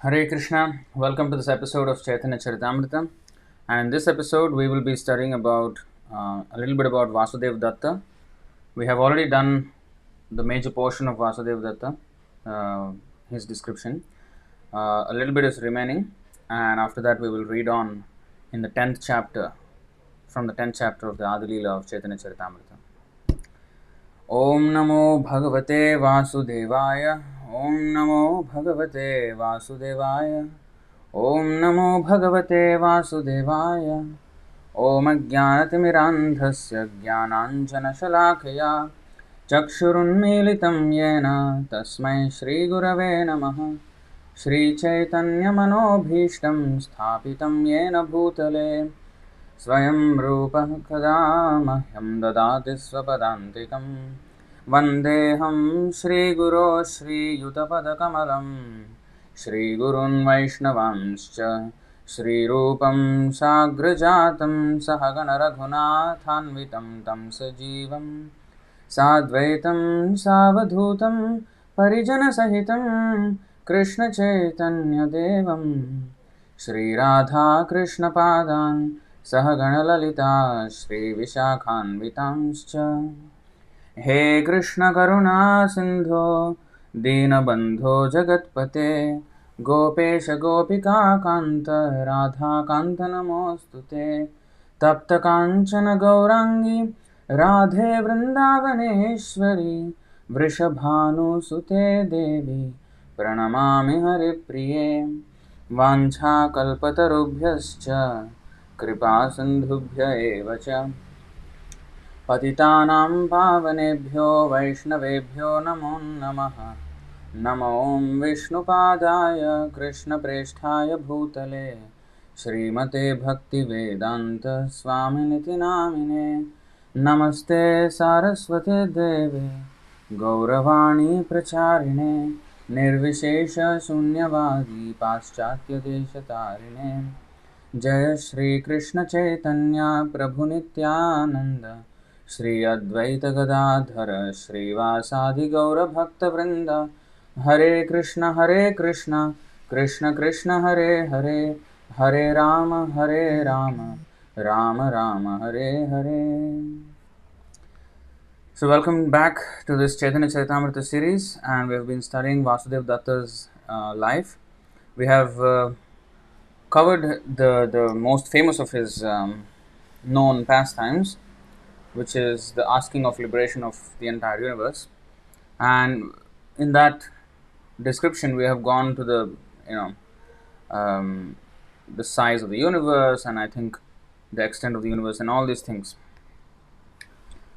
Hare Krishna, welcome to this episode of Chaitanya Charitamrita. And in this episode, we will be studying about a little bit about Vāsudeva Datta. We have already done the major portion of Vāsudeva Datta, his description. A little bit is remaining, and after that, we will read on in the 10th chapter, from the 10th chapter of the Adilila of Chaitanya Charitamrita. Om Namo Bhagavate Vāsudevaya. Om Namo Bhagavate Vāsudevaya. Om Namo Bhagavate Vāsudevaya. Om Ajnanatimirandhasya Jnananjanashalakaya Chakshurunmilitam Yena Tasmai Shri Gurave Namaha. Shri Chaitanya Manobhishtam Sthapitam Yena Bhutale Swayam Rupa Kada Mahyam Dadati Swapadantikam Vandeham Shri Guru Shri Yutapada Kamalam Shri Gurun Vaishnavanscha Shri Rupam Sagrajatam Sahagana Raghunathanvitam Tam Sajivam Sadvaitam Savadhutam Parijana Sahitam Krishna Chaitanya Devam Shri Radha Krishna Padan Sahagana Lalita Shri Vishakhanvitamscha He Krishna Karuna Sindho Deenabandho Jagatpate Gopesha Gopika Kanta Radha Kanta Namostute Tapta Kanchana Gaurangi Radhe Vrindavaneshwari Vrishabhanu Sute Devi Pranamami Haripriye Vancha Kalpatarubhyascha Kripa Sindhubhya Evacha Patitanam Pavanebhyo Vaishnavebhyo Namo Namaha Namo Om Vishnupadaya Krishna Presthaya Bhutale Srimate Bhakti Vedanta Swaminiti Namine Namaste Saraswate Deve Gauravani Pracharine Nirvishesha Sunyavadi Paschatya Deshatarine Jaya Shri Krishna Chaitanya Prabhu Nityananda Shri Advaita Gadadhara Shri Vasadi Gaura Bhakta Vrinda Hare Krishna Krishna Krishna Hare Hare Hare Rama Rama Rama Hare Hare. So welcome back to this Chaitanya Charitamrita series, and we have been studying Vāsudeva Datta's life. We have covered the most famous of his known pastimes, which is the asking of liberation of the entire universe. And in that description, we have gone to the the size of the universe, and I think the extent of the universe, and all these things.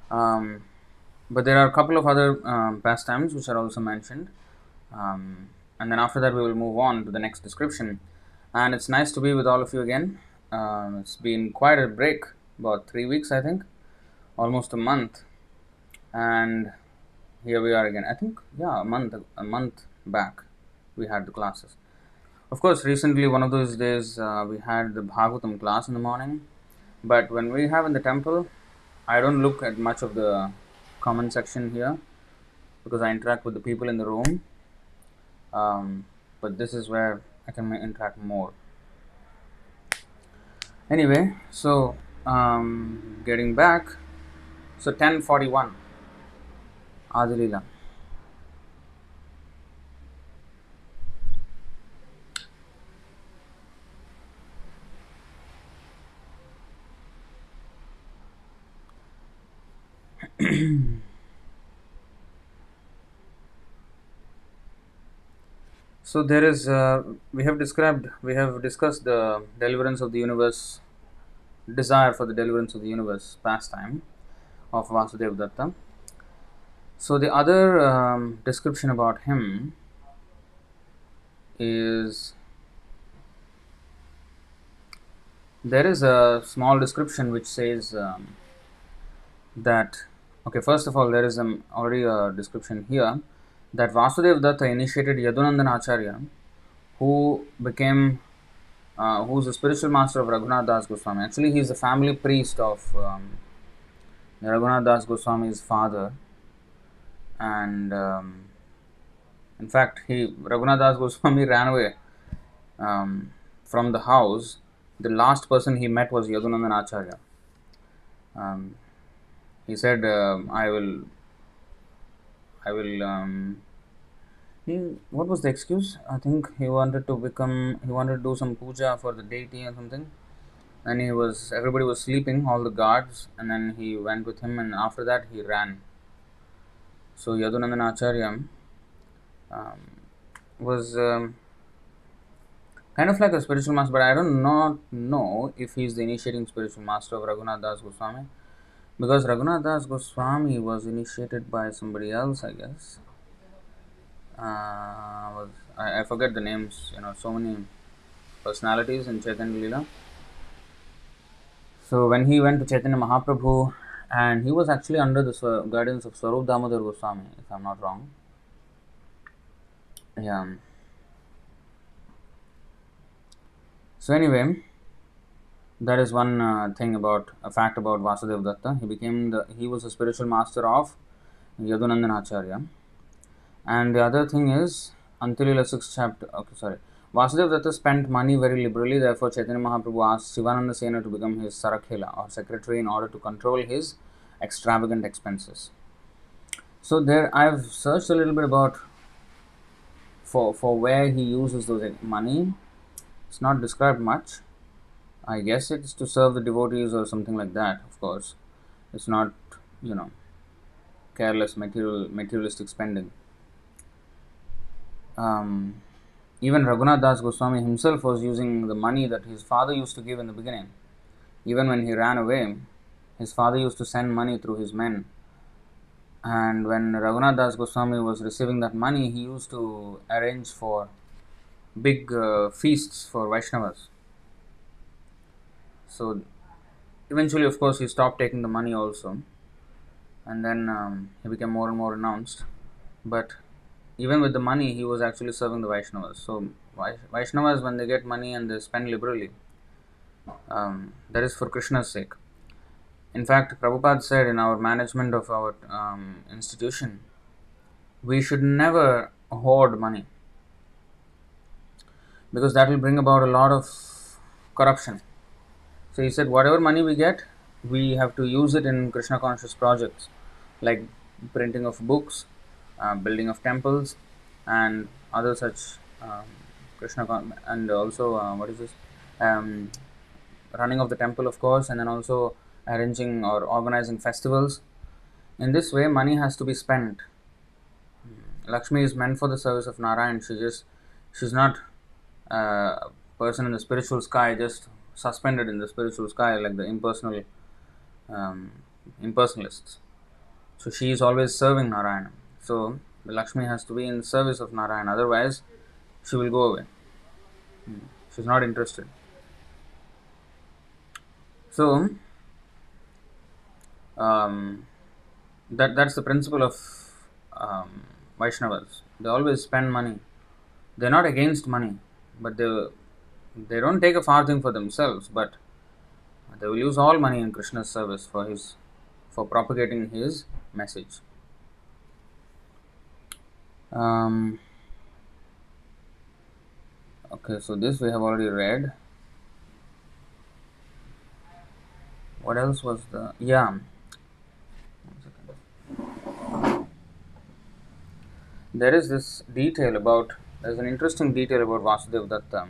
But there are a couple of other pastimes which are also mentioned, and then after that we will move on to the next description. And it's nice to be with all of you again. It's been quite a break, about 3 weeks, I think, almost a month, and here we are again. I think, yeah, a month back we had the classes. Of course, recently one of those days we had the Bhagavatam class in the morning, but when we have in the temple, I don't look at much of the comment section here because I interact with the people in the room, but this is where I can interact more. Anyway, so getting back, so 10:41 Adilila. So there is we have discussed the deliverance of the universe, desire for the deliverance of the universe pastime of Vāsudeva Datta. So the other description about him is, there is a small description which says that, okay, first of all, there is already a description here that Vāsudeva Datta initiated Yadunandana Acharya, who became who's the spiritual master of Raghunath Das Goswami. Actually, he is the family priest of Raghunath Das Goswami's father, and in fact, Raghunath Das Goswami ran away from the house, the last person he met was Yadunandana Acharya. He said, I will. What was the excuse? I think he wanted to do some puja for the deity or something. And everybody was sleeping, all the guards, and then he went with him, and after that he ran. So Yadunandana Acharya was kind of like a spiritual master, but I don't not know if he's the initiating spiritual master of Raghunath Das Goswami, because Raghunath Das Goswami was initiated by somebody else, I guess. I forget the names, so many personalities in Chaitanya Leela. So when he went to Chaitanya Mahaprabhu, and he was actually under the guidance of Swarup Damodar Goswami, if I'm not wrong. Yeah. So anyway, that is one a fact about Vāsudeva Datta. He was a spiritual master of Yadunandana Acharya. And the other thing is, until the 6th chapter, Vāsudeva Datta spent money very liberally, therefore Chaitanya Mahaprabhu asked Sivananda Sena to become his Sarakhela or secretary in order to control his extravagant expenses. So there, I've searched a little bit about for where he uses those money. It's not described much. I guess it's to serve the devotees or something like that, of course. It's not, careless materialistic spending. Even Raghunath Das Goswami himself was using the money that his father used to give in the beginning. Even when he ran away, his father used to send money through his men. And when Raghunath Das Goswami was receiving that money, he used to arrange for big feasts for Vaishnavas. So eventually, of course, he stopped taking the money also. And then he became more and more renounced. But even with the money, he was actually serving the Vaishnavas. So Vaishnavas, when they get money and they spend liberally, that is for Krishna's sake. In fact, Prabhupada said in our management of our institution, we should never hoard money, because that will bring about a lot of corruption. So he said, whatever money we get, we have to use it in Krishna conscious projects, like printing of books, building of temples, and other such and also running of the temple, of course, and then also arranging or organizing festivals. In this way, money has to be spent. Lakshmi is meant for the service of Narayan. She's not a person in the spiritual sky, just suspended in the spiritual sky like the impersonalists. So she is always serving Narayana. So the Lakshmi has to be in service of Narayana, otherwise she will go away. She's not interested. So that's the principle of Vaishnavas. They always spend money. They're not against money, but they don't take a farthing for themselves, but they will use all money in Krishna's service for propagating his message. Okay, so this we have already read. What else was the... Yeah. 1 second. There is this detail about... There's an interesting detail about Vāsudeva Datta.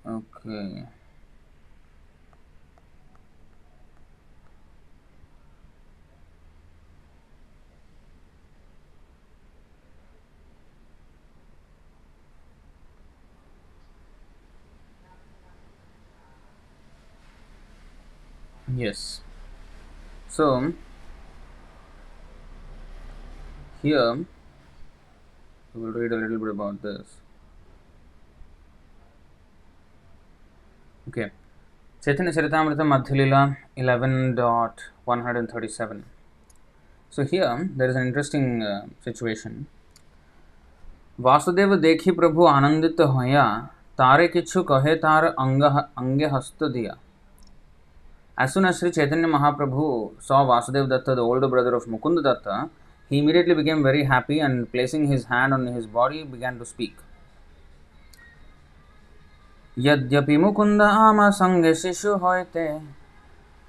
Okay. Yes. So here we will read a little bit about this. Okay. Chaitanya Charitamrita Madhyalila 11.137. So here there is an interesting situation. Vasudev देखी प्रभु आनंदित होया, तारे किच्छु कहे तार अंगे हस्त दिया. As soon as Sri Chaitanya Mahaprabhu saw Vasudev Datta, the older brother of Mukunda Datta, he immediately became very happy and placing his hand on his body began to speak. यद्यपि मुकुंद आमा संगे शिशु होते,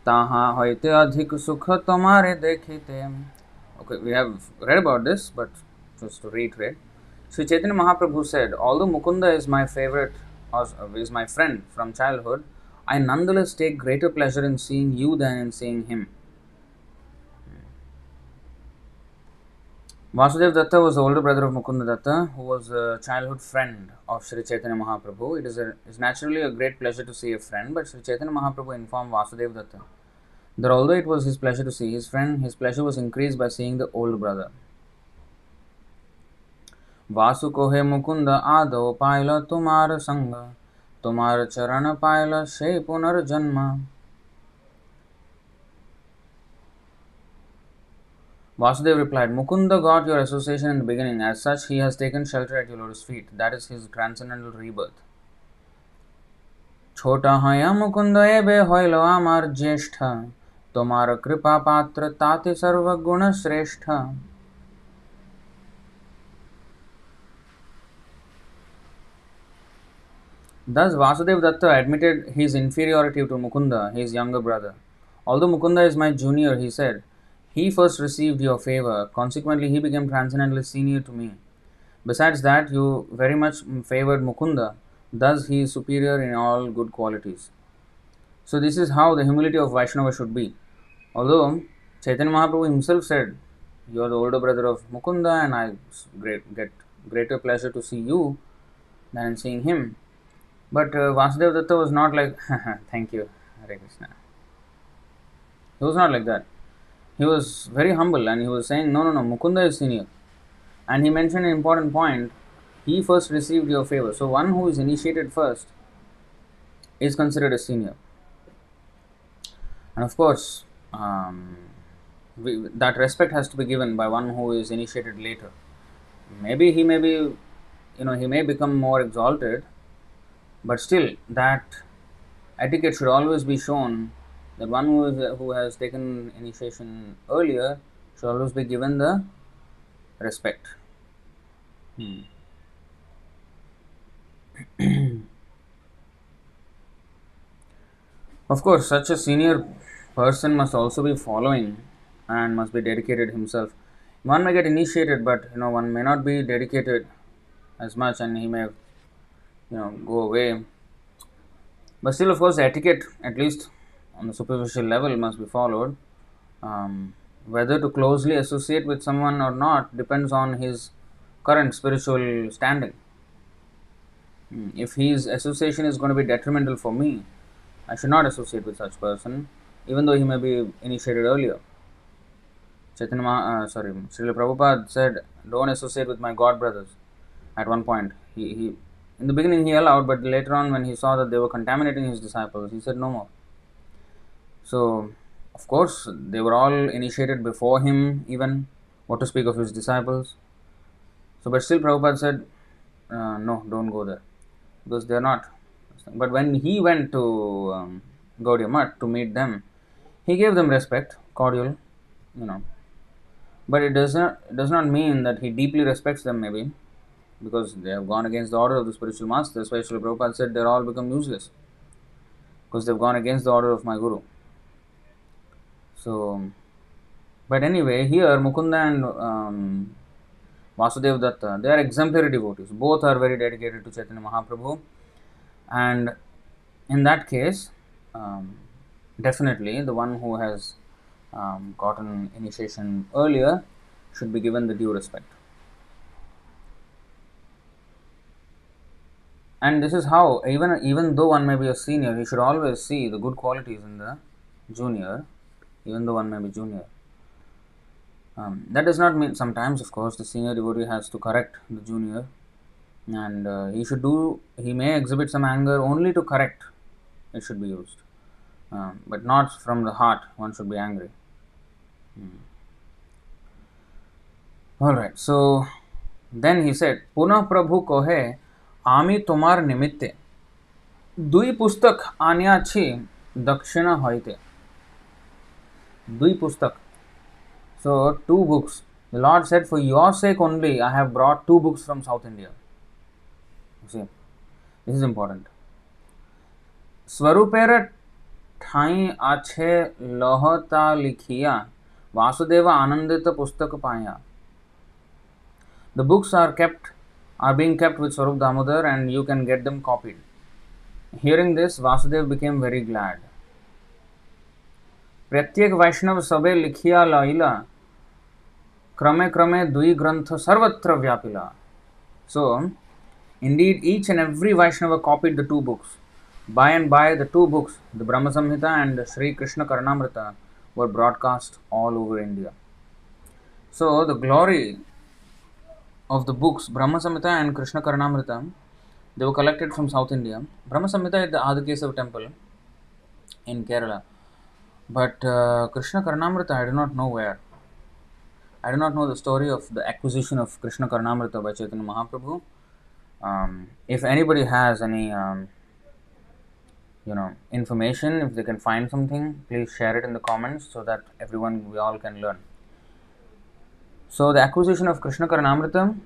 ताहा होते अधिक सुख तुम्हारे देखते. Okay, we have read about this, but just to reiterate, Sri Chaitanya Mahaprabhu said, although Mukunda is my favorite, or is my friend from childhood, I nonetheless take greater pleasure in seeing you than in seeing him. Vāsudeva Datta was the older brother of Mukunda Datta, who was a childhood friend of Sri Chaitanya Mahaprabhu. It is naturally a great pleasure to see a friend, but Sri Chaitanya Mahaprabhu informed Vāsudeva Datta that although it was his pleasure to see his friend, his pleasure was increased by seeing the older brother. Vasu कोहे मुकुंद आदो पाइला तुम्हार संग, तुम्हार चरण पाइला से पुनर्जन्म. Vasudeva replied, Mukunda got your association in the beginning. As such, he has taken shelter at your lotus feet. That is his transcendental rebirth. Chota haya Mukunda ebe hoilo amar jeshtha, tomar kripa patra tati sarva guna sreshtha. Thus, Vasudeva Datta admitted his inferiority to Mukunda, his younger brother. Although Mukunda is my junior, he said, he first received your favor, consequently he became transcendently senior to me. Besides that, you very much favored Mukunda, thus he is superior in all good qualities. So this is how the humility of Vaishnava should be. Although Chaitanya Mahaprabhu himself said, you are the older brother of Mukunda and I get greater pleasure to see you than in seeing him. But Vasudeva Datta was not like, thank you, Hare Krishna. He was not like that. He was very humble and he was saying, no, Mukunda is senior. And he mentioned an important point, he first received your favor. So one who is initiated first is considered a senior. And of course, that respect has to be given by one who is initiated later. Maybe he may become more exalted, but still that etiquette should always be shown, that one who has taken initiation earlier should always be given the respect. Of course, such a senior person must also be following and must be dedicated himself. One may get initiated, but one may not be dedicated as much, and he may go away. But still, of course, etiquette, at least on the superficial level, must be followed. Whether to closely associate with someone or not depends on his current spiritual standing. If his association is going to be detrimental for me, I should not associate with such person, even though he may be initiated earlier. Srila Prabhupada said, don't associate with my god brothers. At one point, he in the beginning he allowed, but later on when he saw that they were contaminating his disciples, he said no more. So, of course, they were all initiated before him even, what to speak of his disciples. So, but still Prabhupada said, no, don't go there, because they are not. But when he went to Gaudiya Math to meet them, he gave them respect, cordial, But it does not mean that he deeply respects them, maybe, because they have gone against the order of the spiritual master. That's why Srila Prabhupada said they all become useless, because they've gone against the order of my Guru. So, but anyway, here Mukunda and Vasudeva Datta, they are exemplary devotees. Both are very dedicated to Chaitanya Mahaprabhu, and in that case, definitely the one who has gotten initiation earlier should be given the due respect. And this is how, even though one may be a senior, he should always see the good qualities in the junior, even though one may be junior. That does not mean, sometimes of course the senior devotee has to correct the junior, and he may exhibit some anger only to correct, it should be used, but not from the heart one should be angry. Alright, so Then he said, Punah Prabhu kohe, Ami tomar nimitte. Dui pustak anya chi dakshina hoite. Dui pustak. So, two books. The Lord said, for your sake only, I have brought two books from South India. You see, this is important. Swarupera ठाई आछे लहता लिखिया Vāsudeva आनंदित पुस्तक पाया. The books are being kept with Swarup Damodar and you can get them copied. Hearing this, Vāsudeva became very glad. प्रत्येक वैष्णव सबे लिखिया लाइला क्रमे क्रमे दुई ग्रंथ सर्वत्र व्यापिला. So, indeed, each and every Vaishnava copied the two books. By and by, the two books, the Brahma Samhita and Sri Krishnakaranam, were broadcast all over India. So, the glory of the books Brahma Samhita and Krishnakaranam, they were collected from South India. Brahma Samhita at the Adikesav temple in Kerala. But Krishnakaranam, I do not know where. I do not know the story of the acquisition of Krishnakaranam by Chaitanya Mahaprabhu. If anybody has any information, if they can find something, please share it in the comments so that we all can learn. So the acquisition of Krishnakaranam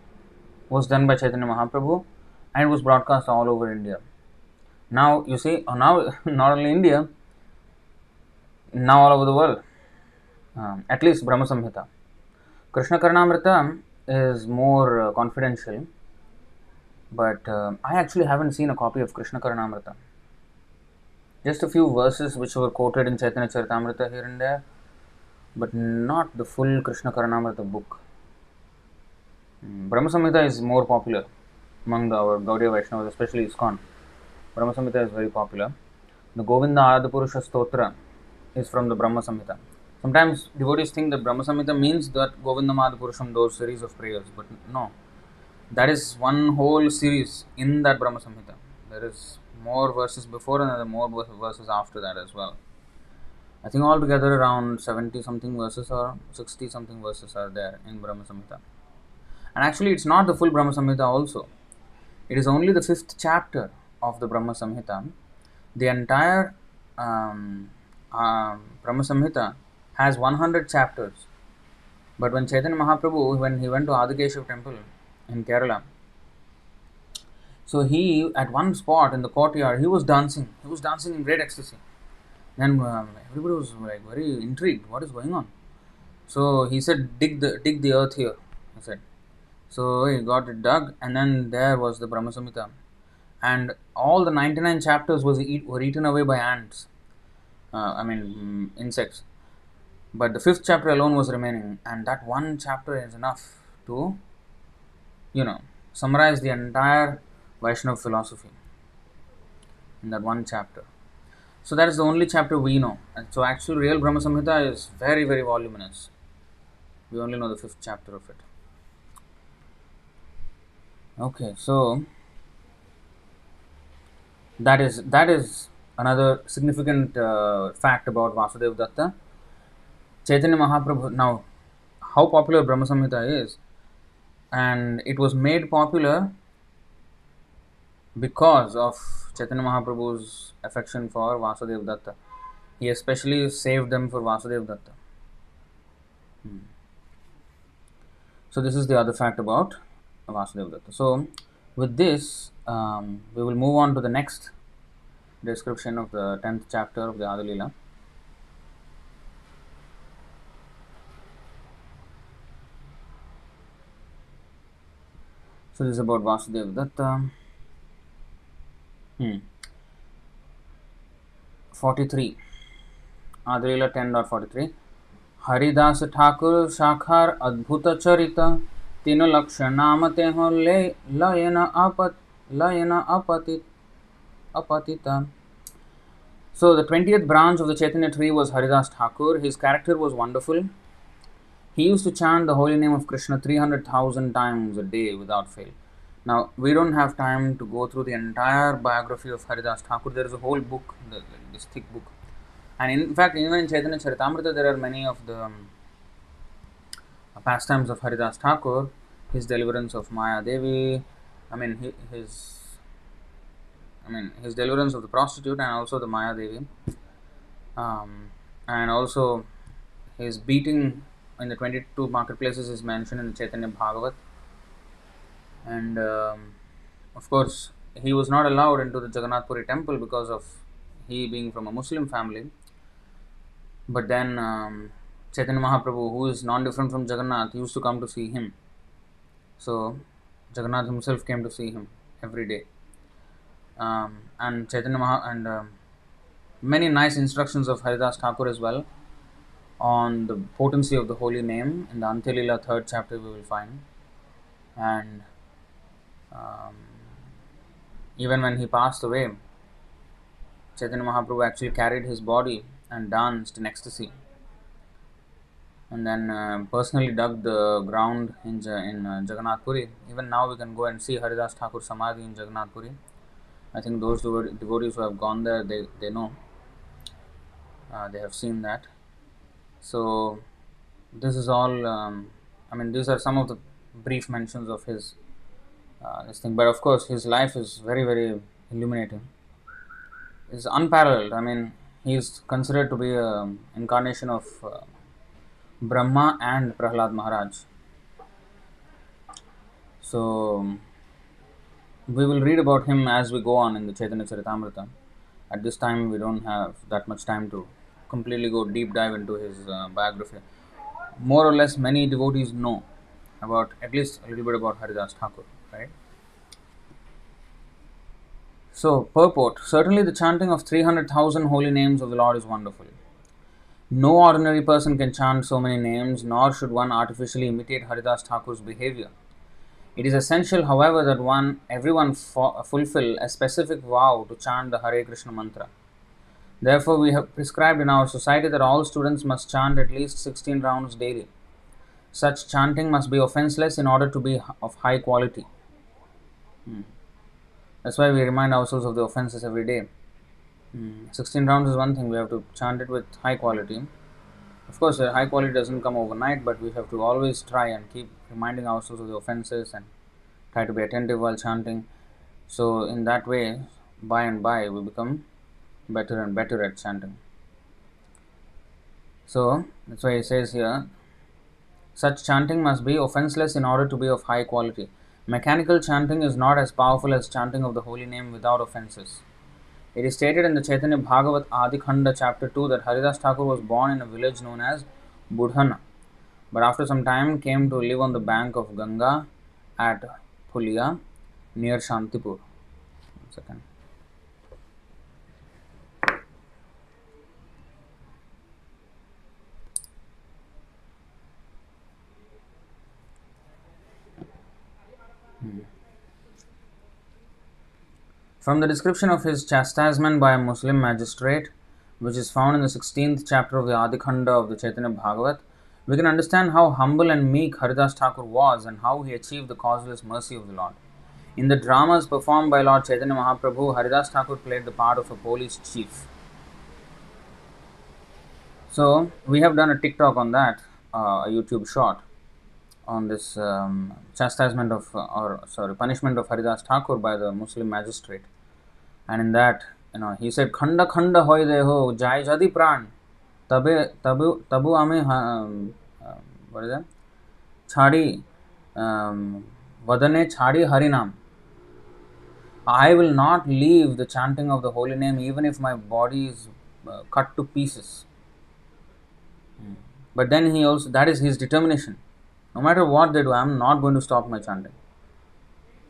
was done by Chaitanya Mahaprabhu and was broadcast all over India. Now you see, now not only India, now all over the world, at least Brahma Samhita. Krishnakaranam is more confidential, but I actually haven't seen a copy of Krishnakaranam. Just a few verses which were quoted in Chaitanya Charitamrita here and there, but not the full Krishnakaranam book. Brahma Samhita is more popular among our Gaudiya Vaishnavas, especially ISKCON. Brahma Samhita is very popular. The Govinda Adipurusha Stotra is from the Brahma Samhita. Sometimes devotees think that Brahma Samhita means that Govinda Adhipurusham, those series of prayers, but no. That is one whole series in that Brahma Samhita. There is more verses before and there are more verses after that as well. I think altogether around 70 something verses or 60 something verses are there in Brahma Samhita. And actually it's not the full Brahma Samhita also. It is only the 5th chapter of the Brahma Samhita. The entire Brahma Samhita has 100 chapters. But when Chaitanya Mahaprabhu, when he went to Adikeshav temple in Kerala, so he, at one spot in the courtyard, he was dancing in great ecstasy. Then everybody was like very intrigued, what is going on? So he said, dig the earth here, he said. So he got it dug, and then there was the Brahma Samhita. And all the 99 chapters were eaten away by ants, insects. But the 5th chapter alone was remaining, and that one chapter is enough to, summarize the entire Vaishnava philosophy in that one chapter. So that is the only chapter we know. And so actually real Brahma Samhita is very, very voluminous. We only know the 5th chapter of it. Okay, so that is another significant fact about Vāsudeva Datta. Chaitanya Mahaprabhu, now how popular Brahma Samhita is, and it was made popular because of Chaitanya Mahaprabhu's affection for Vāsudeva Datta. He especially saved them for Vāsudeva Datta. So this is the other fact about Vāsudeva Datta. So with this, we will move on to the next description of the 10th chapter of the Adi Leela. So this is about Vāsudeva Datta. 43. Adi Leela 10.43. Haridas Thakur शाखार अद्भुत चरित तीन लक्ष नाम ते हो lion apatita. So the 20th branch of the Chaitanya tree was Haridas Thakur. His character was wonderful. He used to chant the holy name of Krishna 300,000 times a day without fail. Now, we don't have time to go through the entire biography of Haridas Thakur. There is a whole book, this thick book. And in fact, even in Chaitanya Charitamrita, there are many of the pastimes of Haridas Thakur. his deliverance of Maya Devi. His deliverance of the prostitute and also the Maya Devi, and also his beating in the 22 marketplaces is mentioned in the Chaitanya Bhagavat. And of course, he was not allowed into the Jagannath Puri temple because of he being from a Muslim family. But then Chaitanya Mahaprabhu, who is non-different from Jagannath, used to come to see him. So Jagannath himself came to see him every day. And Chaitanya Maha and many nice instructions of Haridas Thakur as well on the potency of the holy name in the Antya-lila 3rd chapter we will find. And even when he passed away, Chaitanya Mahaprabhu actually carried his body and danced in ecstasy, and then personally dug the ground in Jagannath Puri. Even now we can go and see Haridas Thakur Samadhi in Jagannath Puri. I think those devotees who have gone there, they know. They have seen that. So this is all, these are some of the brief mentions of his this thing. But of course, his life is very, very illuminating. It's unparalleled. He is considered to be an incarnation of Brahma and Prahlad Maharaj. So we will read about him as we go on in the Chaitanya Charitamrita. At this time, we don't have that much time to completely go deep dive into his biography. More or less, many devotees know about at least a little bit about Haridas Thakur, right? So, purport. Certainly the chanting of 300,000 holy names of the Lord is wonderful. No ordinary person can chant so many names, nor should one artificially imitate Haridas Thakur's behavior. It is essential, however, that everyone fulfill a specific vow to chant the Hare Krishna mantra. Therefore, we have prescribed in our society that all students must chant at least 16 rounds daily. Such chanting must be offenseless in order to be of high quality. That's why we remind ourselves of the offenses every day. 16 rounds is one thing, we have to chant it with high quality. Of course, high quality doesn't come overnight, but we have to always try and keep reminding ourselves of the offenses and try to be attentive while chanting. So, in that way, by and by, we become better and better at chanting. So, that's why he says here, such chanting must be offenseless in order to be of high quality. Mechanical chanting is not as powerful as chanting of the holy name without offenses. It is stated in the Chaitanya Bhagavat Adikhanda chapter 2 that Haridas Thakur was born in a village known as Budhana, but after some time came to live on the bank of Ganga at Pulia near Shantipur. 1 second. From the description of his chastisement by a Muslim magistrate, which is found in the 16th chapter of the Adikhanda of the Chaitanya Bhagavat, we can understand how humble and meek Haridas Thakur was and how he achieved the causeless mercy of the Lord. In the dramas performed by Lord Chaitanya Mahaprabhu, Haridas Thakur played the part of a police chief. So, we have done a TikTok on that, a YouTube short on this punishment of Haridas Thakur by the Muslim magistrate. And in that, he said, "Khanda khanda hoy deho, jai jadi pran, tabu ame what is that? Chhadi vadane chhadi harinam. I will not leave the chanting of the holy name even if my body is cut to pieces." But then that is his determination. No matter what they do, I am not going to stop my chanting.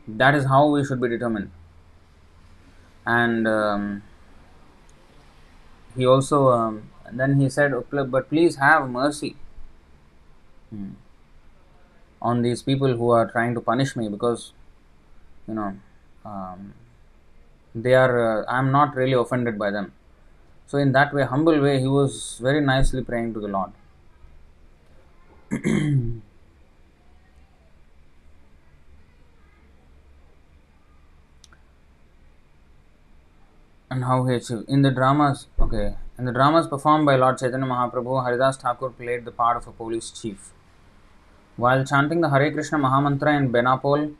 That is how we should be determined. And he also, then he said, "But please have mercy on these people who are trying to punish me, because, they are, I am not really offended by them." So in that way, humble way, he was very nicely praying to the Lord. And how he achieved. In the dramas performed by Lord Chaitanya Mahaprabhu, Haridas Thakur played the part of a police chief. While chanting the Hare Krishna Mahamantra in Benapole,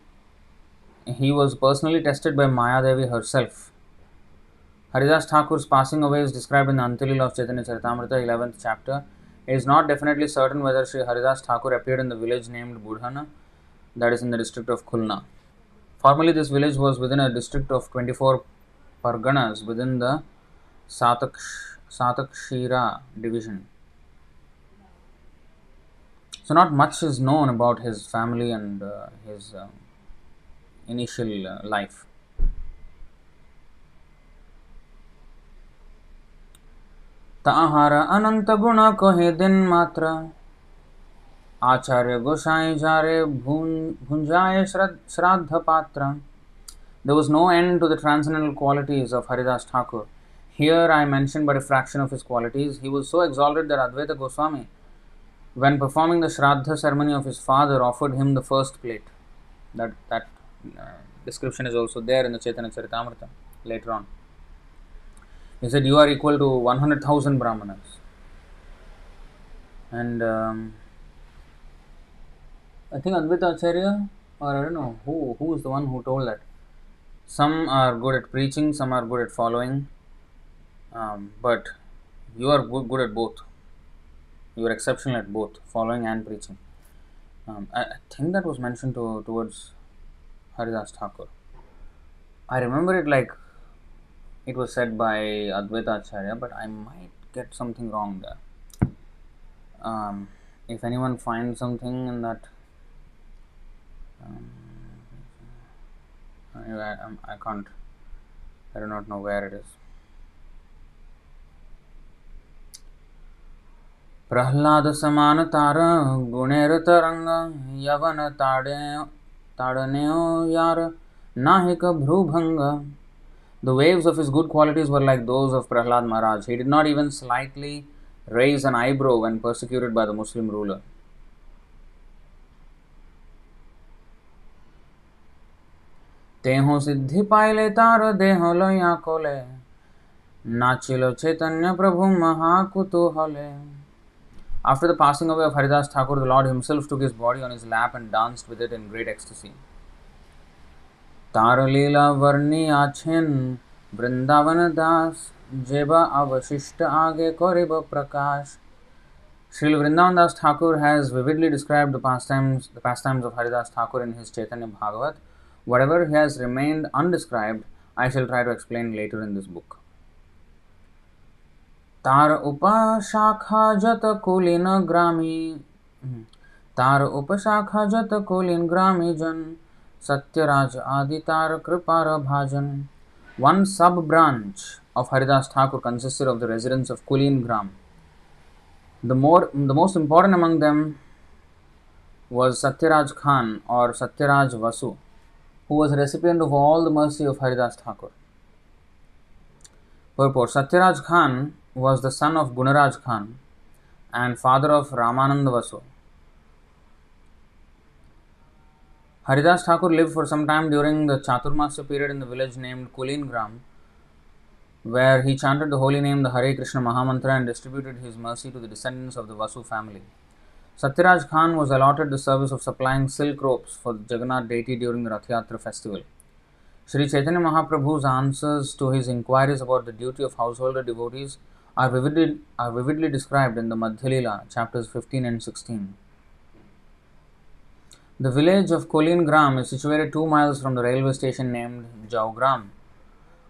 he was personally tested by Maya Devi herself. Haridas Thakur's passing away is described in the Antilil of Chaitanya Charitamrita, 11th chapter. It is not definitely certain whether Sri Haridas Thakur appeared in the village named Budhana, that is in the district of Khulna. Formerly, this village was within a district of 24 parganas within the Satakshira division. So, not much is known about his family and his initial life. ताहारा अनंत गुण कहे दिन मात्र आचार्य गोसाई जारे भुंजाए श्राद्ध पात्र. There was no end to the transcendental qualities of Haridas Thakur. Here I mention but a fraction of his qualities. He was so exalted that Advaita Goswami, when performing the Shraddha ceremony of his father, offered him the first plate. That description is also there in the Chaitanya Charitamrita later on. He said, you are equal to 100,000 Brahmanas. And I think Advaita Acharya, or I don't know who is the one who told that. Some are good at preaching, some are good at following, but you are good at both. You are exceptional at both, following and preaching. I think that was mentioned towards Haridas Thakur. I remember it like it was said by Advaita Acharya, but I might get something wrong there. If anyone finds something in that, anyway, I can't. I do not know where it is. Prahlad saman tara guner taranga yavan tadaneo yar nahika bhrubhanga. The waves of his good qualities were like those of Prahlad Maharaj. He did not even slightly raise an eyebrow when persecuted by the Muslim ruler. Teho siddhi paile tar deho loya kole nachilo chaitanya prabhu mahakutuhale. After the passing away of Haridas Thakur, the Lord himself took his body on his lap and danced with it in great ecstasy. तार लीला वर्णी आछेन वृंदावन दास जेबा अवशिष्ट आगे करिब प्रकाश. Srila Vrindavan Das Thakur has vividly described the pastimes of Haridas Thakur in his Chaitanya Bhagavat. Whatever has remained undescribed, I shall try to explain later in this book. तार उपशाखा जत कुलीन ग्रामी जन Satyaraj Aditar Kripara Bhajan. One sub-branch of Haridas Thakur consisted of the residents of Colleen Gram. The most important among them was Satyaraj Khan or Satyaraj Vasu, who was a recipient of all the mercy of Haridas Thakur. Purport: Satyaraj Khan was the son of Gunaraj Khan and father of Ramananda Vasu. Haridas Thakur lived for some time during the Chaturmasya period in the village named Colleen Gram, where he chanted the holy name, the Hare Krishna Mahamantra, and distributed his mercy to the descendants of the Vasu family. Satyaraj Khan was allotted the service of supplying silk ropes for the Jagannath deity during the Rath Yatra festival. Sri Chaitanya Mahaprabhu's answers to his inquiries about the duty of householder devotees are vividly described in the Madhyalila, chapters 15 and 16. The village of Colleen Gram is situated 2 miles from the railway station named Jaugram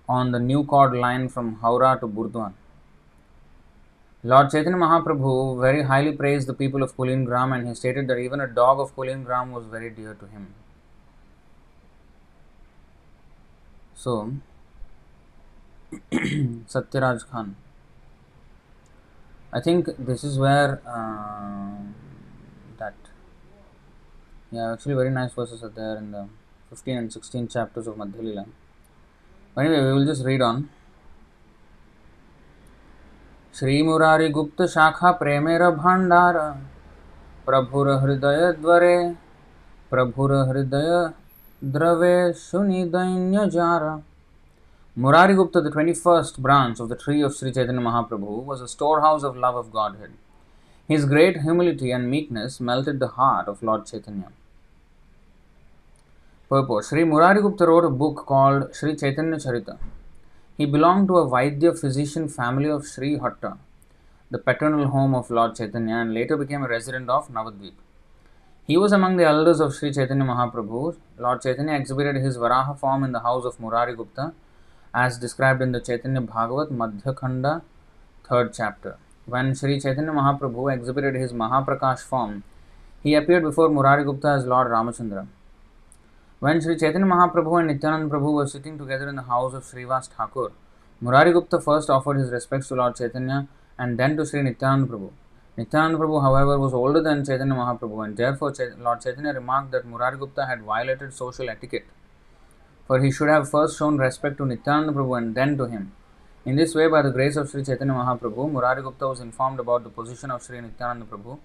on the New Cord line from Howrah to Burdwan. Lord Chaitanya Mahaprabhu very highly praised the people of Colleen Gram, and he stated that even a dog of Colleen Gram was very dear to him. So, Satyaraj Khan. I think this is where actually very nice verses are there in the 15 and 16 chapters of Madhyalila. Anyway, we will just read on. Shri Murari Gupta Shakha Premera Bhandara Prabhura Hridaya Dvare Prabhura Hridaya Drave Shuni Dainya Jara. Murari Gupta, the 21st branch of the tree of Sri Chaitanya Mahaprabhu, was a storehouse of love of Godhead. His great humility and meekness melted the heart of Lord Chaitanya. Purport. Sri Murari Gupta wrote a book called Sri Chaitanya Charita. He belonged to a Vaidya physician family of Sri Hatta, the paternal home of Lord Chaitanya, and later became a resident of Navadvip. He was among the elders of Sri Chaitanya Mahaprabhu. Lord Chaitanya exhibited his Varaha form in the house of Murari Gupta, as described in the Chaitanya Bhagavat Madhya Khanda, 3rd chapter. When Sri Chaitanya Mahaprabhu exhibited his Mahaprakash form, he appeared before Murari Gupta as Lord Ramachandra. When Sri Chaitanya Mahaprabhu and Nityananda Prabhu were sitting together in the house of Srivas Thakur, Murari Gupta first offered his respects to Lord Chaitanya and then to Sri Nityananda Prabhu. Nityananda Prabhu, however, was older than Chaitanya Mahaprabhu, and therefore Lord Chaitanya remarked that Murari Gupta had violated social etiquette, for he should have first shown respect to Nityananda Prabhu and then to him. In this way, by the grace of Sri Chaitanya Mahaprabhu, Murari Gupta was informed about the position of Sri Nityananda Prabhu,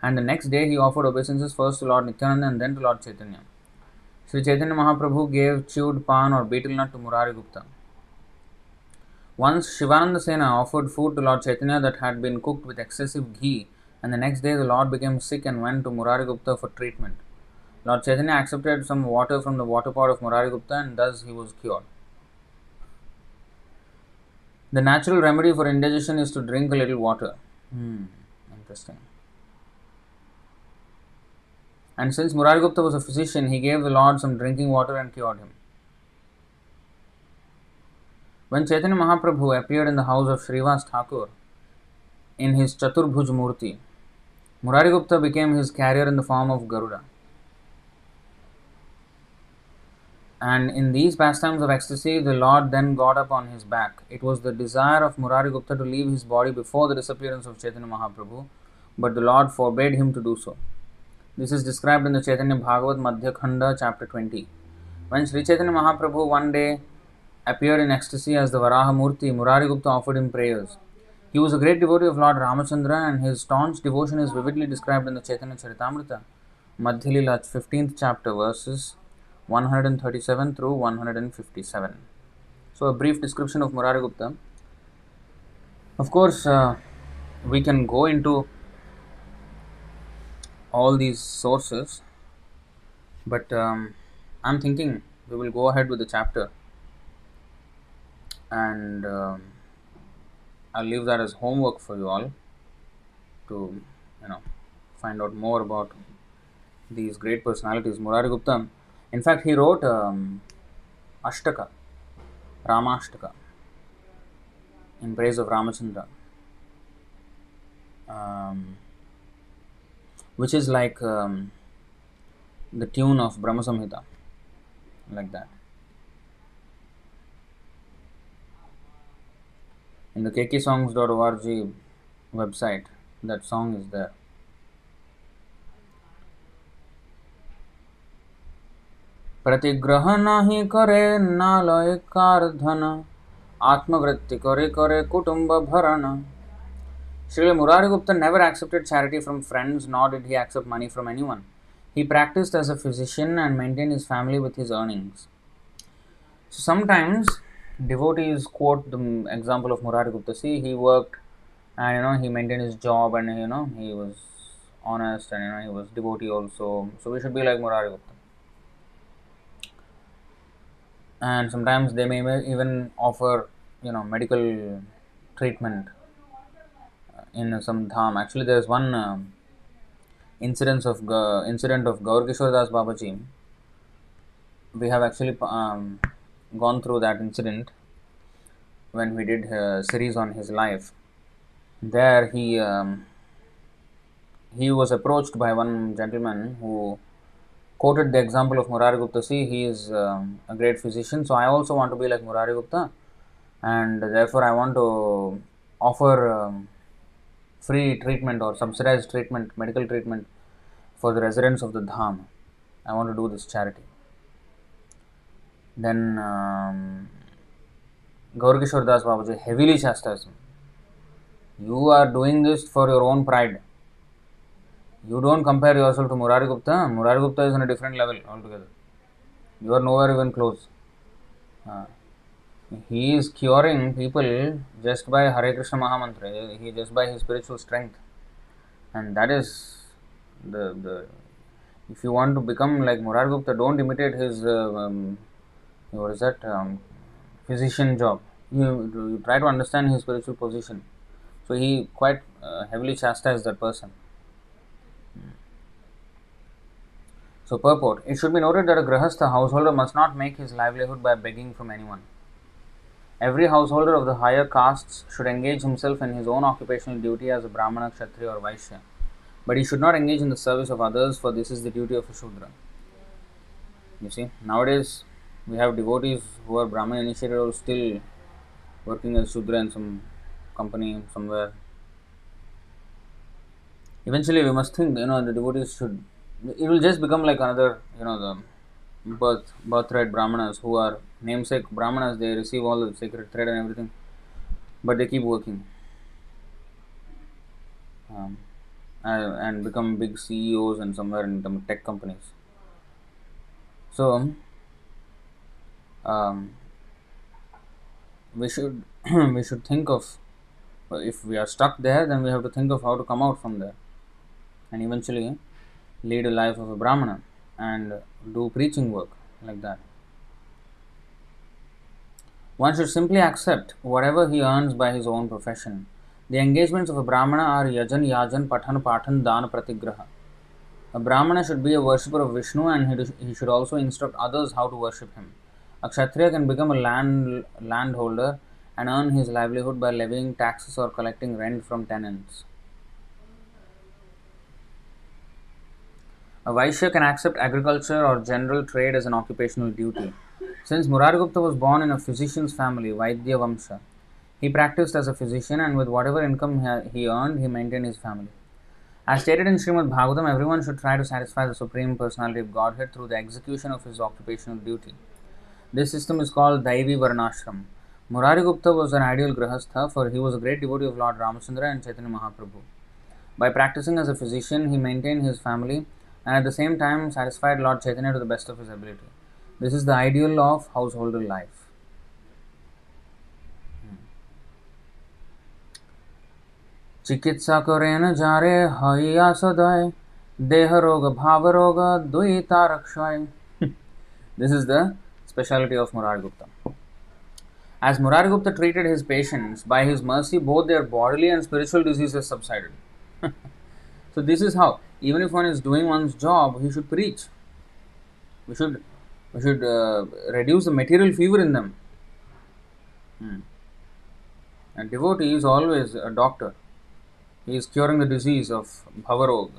and the next day he offered obeisances first to Lord Nityananda and then to Lord Chaitanya. Sri Chaitanya Mahaprabhu gave chewed pan or betel nut to Murari Gupta. Once Shivananda Sena offered food to Lord Chaitanya that had been cooked with excessive ghee, and the next day the Lord became sick and went to Murari Gupta for treatment. Lord Chaitanya accepted some water from the water pot of Murari Gupta, and thus he was cured. The natural remedy for indigestion is to drink a little water. Interesting. And since Murari Gupta was a physician, he gave the Lord some drinking water and cured him. When Chaitanya Mahaprabhu appeared in the house of Srivas Thakur in his Chaturbhuj Murti, Murari Gupta became his carrier in the form of Garuda. And in these pastimes of ecstasy, the Lord then got up on his back. It was the desire of Murari Gupta to leave his body before the disappearance of Chaitanya Mahaprabhu, but the Lord forbade him to do so. This is described in the Chaitanya Bhagavat Madhya Khanda, chapter 20. When Sri Chaitanya Mahaprabhu one day appeared in ecstasy as the Varaha Murti, Murari Gupta offered him prayers. He was a great devotee of Lord Ramachandra, and his staunch devotion is vividly described in the Chaitanya Charitamrita, Madhya Lila, 15th chapter, verses 137 through 157. So, a brief description of Murari Gupta. Of course, we can go into all these sources, but I'm thinking we will go ahead with the chapter, and I'll leave that as homework for you all to find out more about these great personalities. Murari Gupta, in fact, he wrote Ashtaka, Ramashtaka, in praise of Ramachandra, which is like the tune of Brahma Samhita, like that. In the kkSongs.org website, that song is there. प्रतिग्रह नाही करे नालय कारधन आत्मवृत्ति करे करे कुटुंब भरण. Srila Murari Gupta never accepted charity from friends, nor did he accept money from anyone. He practiced as a physician and maintained his family with his earnings. So sometimes devotees quote the example of Murari Gupta. See, he worked and he maintained his job, and he was honest, and he was devotee also. So we should be like Murari Gupta. And sometimes they may even offer medical treatment in some dham. Actually, there is one incident of Gaur Kishore Das Babaji. We have actually gone through that incident when we did a series on his life. There he was approached by one gentleman who quoted the example of Murari Gupta. See, he is a great physician, so I also want to be like Murari Gupta, and therefore I want to offer free treatment or subsidized treatment, medical treatment for the residents of the dham. I want to do this charity. Then Gaur Kishore Das Babaji heavily chastised him. You are doing this for your own pride. You don't compare yourself to Murari Gupta. Murari Gupta is on a different level altogether. You are nowhere even close. He is curing people just by Hare Krishna Mahamantra. He just by his spiritual strength. And that is the if you want to become like Murari Gupta, don't imitate his what is that physician job. You try to understand his spiritual position. So he quite heavily chastised that person. So purport: it should be noted that a grahastha householder must not make his livelihood by begging from anyone. Every householder of the higher castes should engage himself in his own occupational duty as a Brahmana, Kshatriya or Vaishya. But he should not engage in the service of others, for this is the duty of a Shudra. You see, nowadays we have devotees who are Brahmana initiated or still working as Shudra in some company somewhere. Eventually we must think, the devotees should, it will just become like another, the birthright Brahmanas who are namesake Brahmanas, they receive all the sacred thread and everything, but they keep working and become big CEOs and somewhere in the tech companies. So we should we should think of, if we are stuck there, then we have to think of how to come out from there and eventually lead a life of a Brahmana and do preaching work like that. One should simply accept whatever he earns by his own profession. The engagements of a Brahmana are yajan, yajan, pathan, pathan, dana, pratigraha. A Brahmana should be a worshipper of Vishnu and he should also instruct others how to worship him. A Kshatriya can become a landholder and earn his livelihood by levying taxes or collecting rent from tenants. A Vaishya can accept agriculture or general trade as an occupational duty. Since Murari Gupta was born in a physician's family, Vaidya Vamsha, he practiced as a physician and with whatever income he earned, he maintained his family. As stated in Srimad Bhagavatam, everyone should try to satisfy the Supreme Personality of Godhead through the execution of his occupational duty. This system is called Daivi Varnashram. Murari Gupta was an ideal grahastha, for he was a great devotee of Lord Ramachandra and Chaitanya Mahaprabhu. By practicing as a physician, he maintained his family and at the same time satisfied Lord Chaitanya to the best of his ability. This is the ideal of householder life. चिकित्सा करेन जारे हया सदाय देह रोग भाव रोग Dvaita रक्षाय. This is the speciality of Murari Gupta. As Murari Gupta treated his patients, by his mercy both their bodily and spiritual diseases subsided. So this is how, even if one is doing one's job, he should preach. We should reduce the material fever in them. A devotee is always a doctor. He is curing the disease of Bhavarog.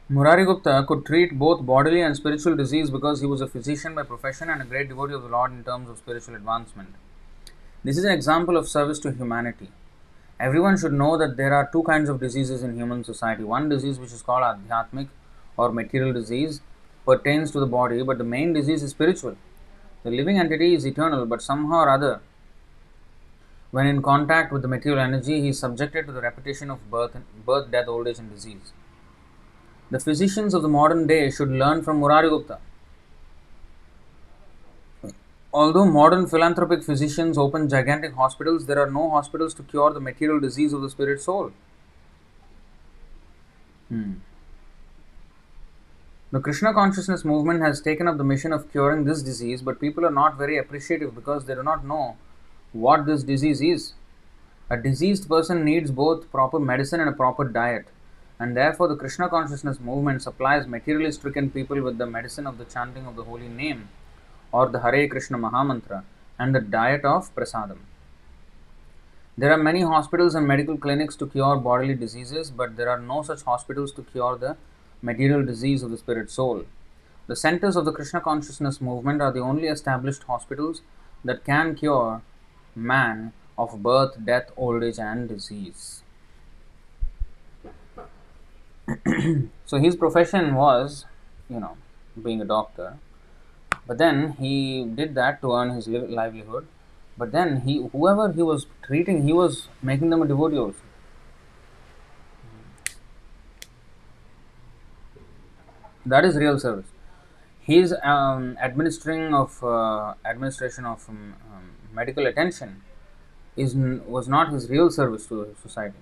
Murari Gupta could treat both bodily and spiritual disease because he was a physician by profession and a great devotee of the Lord in terms of spiritual advancement. This is an example of service to humanity. Everyone should know that there are two kinds of diseases in human society. One disease, which is called Adhyatmic or material disease, pertains to the body, but the main disease is spiritual. The living entity is eternal, but somehow or other, when in contact with the material energy, he is subjected to the repetition of birth, death, old age and disease. The physicians of the modern day should learn from Murari Gupta. Although modern philanthropic physicians open gigantic hospitals, there are no hospitals to cure the material disease of the spirit soul. The Krishna consciousness movement has taken up the mission of curing this disease, but people are not very appreciative because they do not know what this disease is. A diseased person needs both proper medicine and a proper diet, and therefore the Krishna consciousness movement supplies materially stricken people with the medicine of the chanting of the holy name or the Hare Krishna Mahamantra and the diet of prasadam. There are many hospitals and medical clinics to cure bodily diseases, but there are no such hospitals to cure the material disease of the spirit soul. The centers of the Krishna consciousness movement are the only established hospitals that can cure man of birth, death, old age and disease. So his profession was, being a doctor, but then he did that to earn his livelihood. But then whoever he was treating, he was making them a devotee also. That is real service. His administration of medical attention was not his real service to society.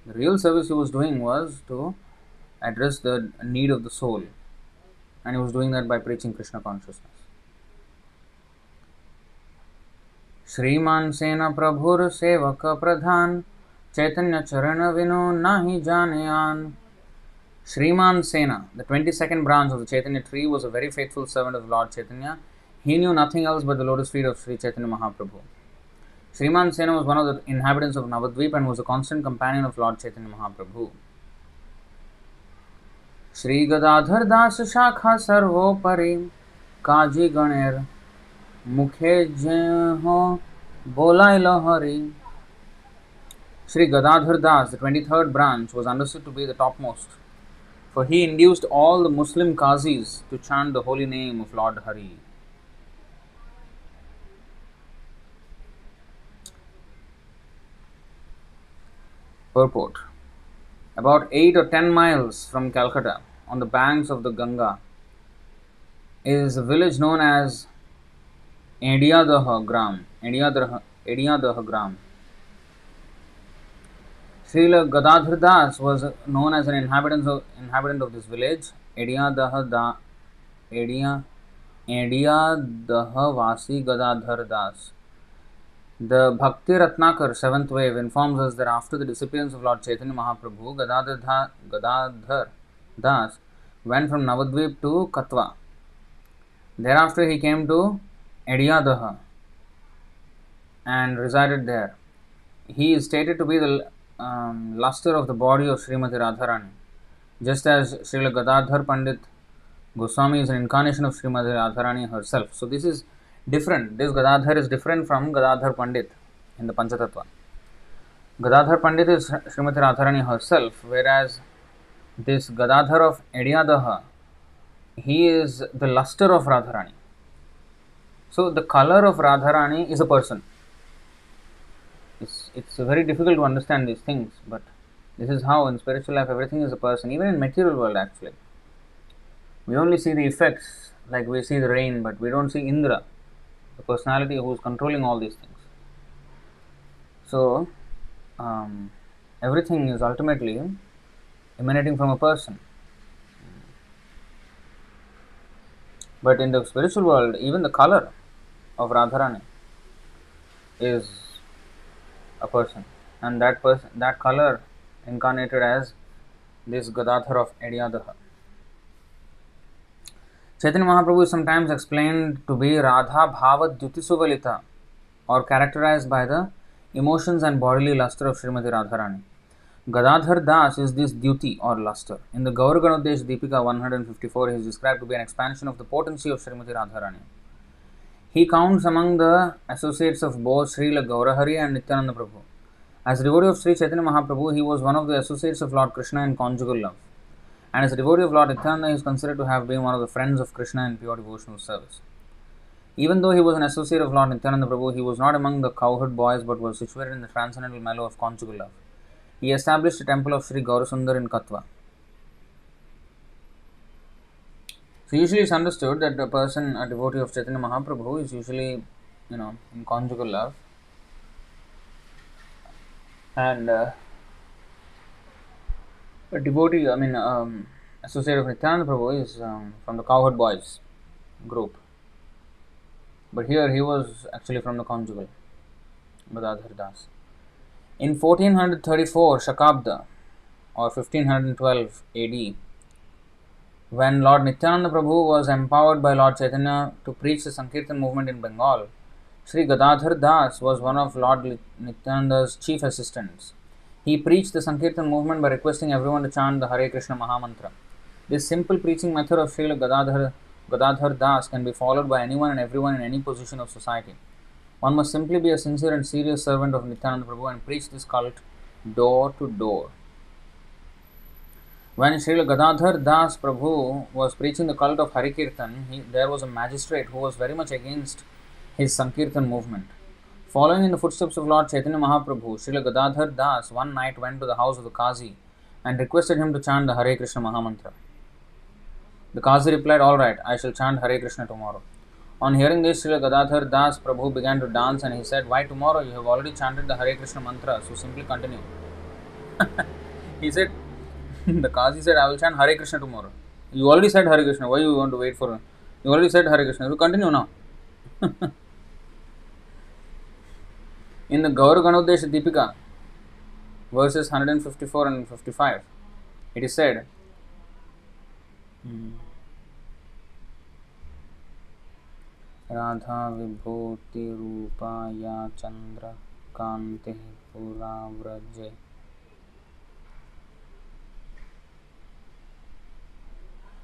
The real service he was doing was to address the need of the soul, and he was doing that by preaching Krishna consciousness. श्रीमान सेना प्रभुर सेवक प्रधान चैतन्य चरण विनु nahi janeyan. Sriman Sena, the 22nd branch of the Chaitanya tree, was a very faithful servant of Lord Chaitanya. He knew nothing else but the lotus feet of Sri Chaitanya Mahaprabhu. Sriman Sena was one of the inhabitants of Navadvip and was a constant companion of Lord Chaitanya Mahaprabhu. Shri Gadadhar Das Shakha Sarvopari Kaji Ganer Mukhe Jeho Bolai Lahari. Shri Gadadhar Das, the 23rd branch, was understood to be the topmost, for he induced all the Muslim Qazis to chant the holy name of Lord Hari. Purport. About 8 or 10 miles from Calcutta, on the banks of the Ganga, is a village known as Ediyadaha Gram. Srila Gadadhar Das was known as an inhabitant of this village, Ediyadaha Vasi Gadadhar Das. The Bhakti Ratnakar 7th wave informs us that after the disappearance of Lord Chaitanya Mahaprabhu, Gadadhar Das went from Navadvip to Katwa. Thereafter he came to Ediyadaha and resided there. He is stated to be the luster of the body of Srimati Radharani, just as Srila Gadadhar Pandit Goswami is an incarnation of Srimati Radharani herself. So this is different. This Gadadhar is different from Gadadhar Pandit in the Panchatattva. Gadadhar Pandit is Srimati Radharani herself, whereas this Gadadhar of Ediyadaha, he is the luster of Radharani. So the color of Radharani is a person. It's very difficult to understand these things, but this is how in spiritual life everything is a person, even in material world actually. We only see the effects, like we see the rain, but we don't see Indra, the personality who is controlling all these things. So everything is ultimately emanating from a person. But in the spiritual world, even the color of Radharani is a person, and that color incarnated as this Gadadhar of Ediyadaha. Chaitanya Mahaprabhu is sometimes explained to be Radha Bhava Dyutisuvalita, or characterized by the emotions and bodily luster of Srimati Radharani. Gadadhar Das is this duty or luster. In the Gaur Ganodesh Deepika 154, he is described to be an expansion of the potency of Srimati Radharani. He counts among the associates of both Srila Gaurahari and Nityananda Prabhu. As a devotee of Sri Chaitanya Mahaprabhu, he was one of the associates of Lord Krishna in conjugal love. And as a devotee of Lord Nityananda, he is considered to have been one of the friends of Krishna in pure devotional service. Even though he was an associate of Lord Nityananda Prabhu, he was not among the cowherd boys but was situated in the transcendental mellow of conjugal love. He established a temple of Sri Gaurasundar in Katwa. So usually it's understood that a person, a devotee of Chaitanya Mahaprabhu, is usually, in conjugal love. And a devotee, associate of Nityananda Prabhu is from the cowherd boys group. But here he was actually from the conjugal, Gadadhar Das. In 1434 Shakabda, or 1512 AD, when Lord Nityananda Prabhu was empowered by Lord Chaitanya to preach the Sankirtan movement in Bengal, Sri Gadadhar Das was one of Lord Nityananda's chief assistants. He preached the Sankirtan movement by requesting everyone to chant the Hare Krishna Mahamantra. This simple preaching method of Srila Gadadhar Das can be followed by anyone and everyone in any position of society. One must simply be a sincere and serious servant of Nityananda Prabhu and preach this cult door to door. When Srila Gadadhar Das Prabhu was preaching the cult of Harikirtan, there was a magistrate who was very much against his Sankirtan movement. Following in the footsteps of Lord Chaitanya Mahaprabhu, Srila Gadadhar Das one night went to the house of the Qazi and requested him to chant the Hare Krishna Mahamantra. The Qazi replied, "All right, I shall chant Hare Krishna tomorrow." On hearing this, Srila Gadadhar Das Prabhu began to dance and he said, "Why tomorrow? You have already chanted the Hare Krishna mantra, so simply continue." He said, the Qazi said, "I will chant Hare Krishna tomorrow." You already said Hare Krishna, why you want to wait for? You already said Hare Krishna, so continue now. In the Gaur Ganodesha Deepika, verses 154 and 55, it is said, Radha Vibhuti Rupaya Chandra Kanti Pura Vraje.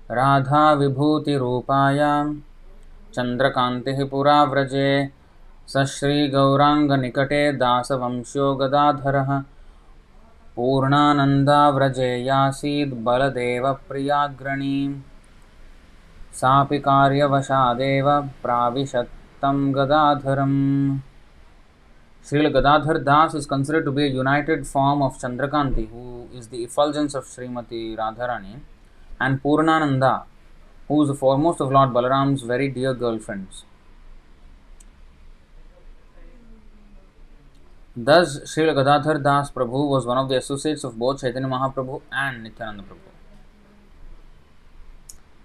Radha Vibhuti Rupaya Chandrakante Pura Vraje Sashri Gauranga Nikate Dasa Vamsho Gadadharaha Purnananda Vraje Yasid Baladeva Priyagrani Sapi Karyavashadeva Pravishattam Gadadharam. Srila Gadadhar Das is considered to be a united form of Chandrakanti, who is the effulgence of Srimati Radharani, and Purnananda, who is the foremost of Lord Balaram's very dear girlfriends. Thus, Srila Gadadhar Das Prabhu was one of the associates of both Chaitanya Mahaprabhu and Nityananda Prabhu.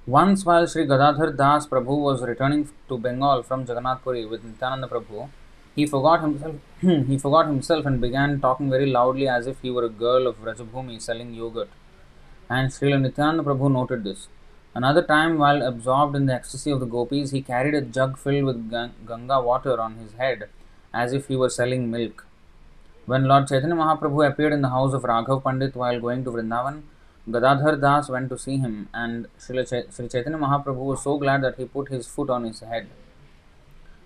Once, while Sri Gadadhar Das Prabhu was returning to Bengal from Jagannath Puri with Nityananda Prabhu, he forgot himself and began talking very loudly as if he were a girl of Rajabhumi selling yogurt. And Srila Nityananda Prabhu noted this. Another time, while absorbed in the ecstasy of the gopis, he carried a jug filled with Ganga water on his head as if he were selling milk. When Lord Chaitanya Mahaprabhu appeared in the house of Raghav Pandit while going to Vrindavan, Gadadhar Das went to see him, and Sri Chaitanya Mahaprabhu was so glad that he put his foot on his head.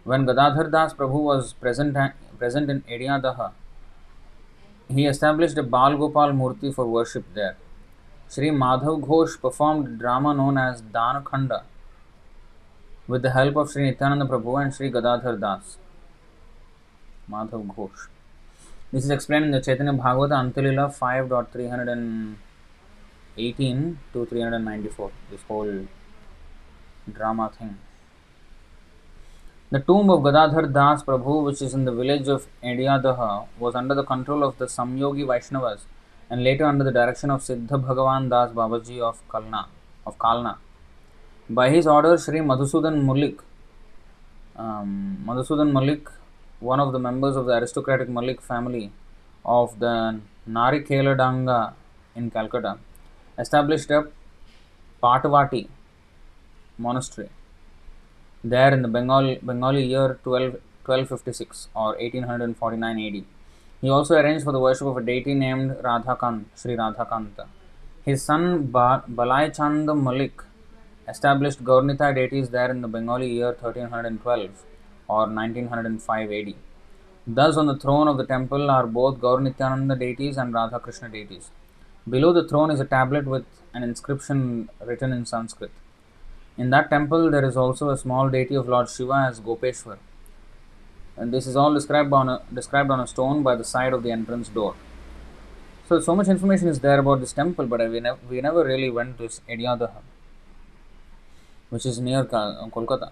When Gadadhar Das Prabhu was present in Ediyadaha, he established a Bal Gopal Murti for worship there. Sri Madhav Ghosh performed a drama known as Danakhanda with the help of Sri Nityananda Prabhu and Sri Gadadhar Das. Madhav Ghosh. This is explained in the Chaitanya Bhagavata Antilila 5.318 to 394. This whole drama thing. The tomb of Gadadhar Das Prabhu, which is in the village of Ediyadaha, was under the control of the Samyogi Vaishnavas and later under the direction of Siddha Bhagavan Das Babaji of Kalna. By his order, Sri Madhusudan Malik, one of the members of the aristocratic Malik family of the Narikeladanga in Calcutta, established a Patavati monastery there in the Bengali year 1256 or 1849 AD. He also arranged for the worship of a deity named Radhakant, Sri Radhakanta. His son Balai Chand Malik established Gaurnita deities there in the Bengali year 1312 or 1905 AD. Thus, on the throne of the temple are both Gaur Nityananda deities and Radha Krishna deities. Below the throne is a tablet with an inscription written in Sanskrit. In that temple, there is also a small deity of Lord Shiva as Gopeshwar. And this is all described on a stone by the side of the entrance door. So much information is there about this temple, but we never really went to Ediyadaha, which is near Kolkata.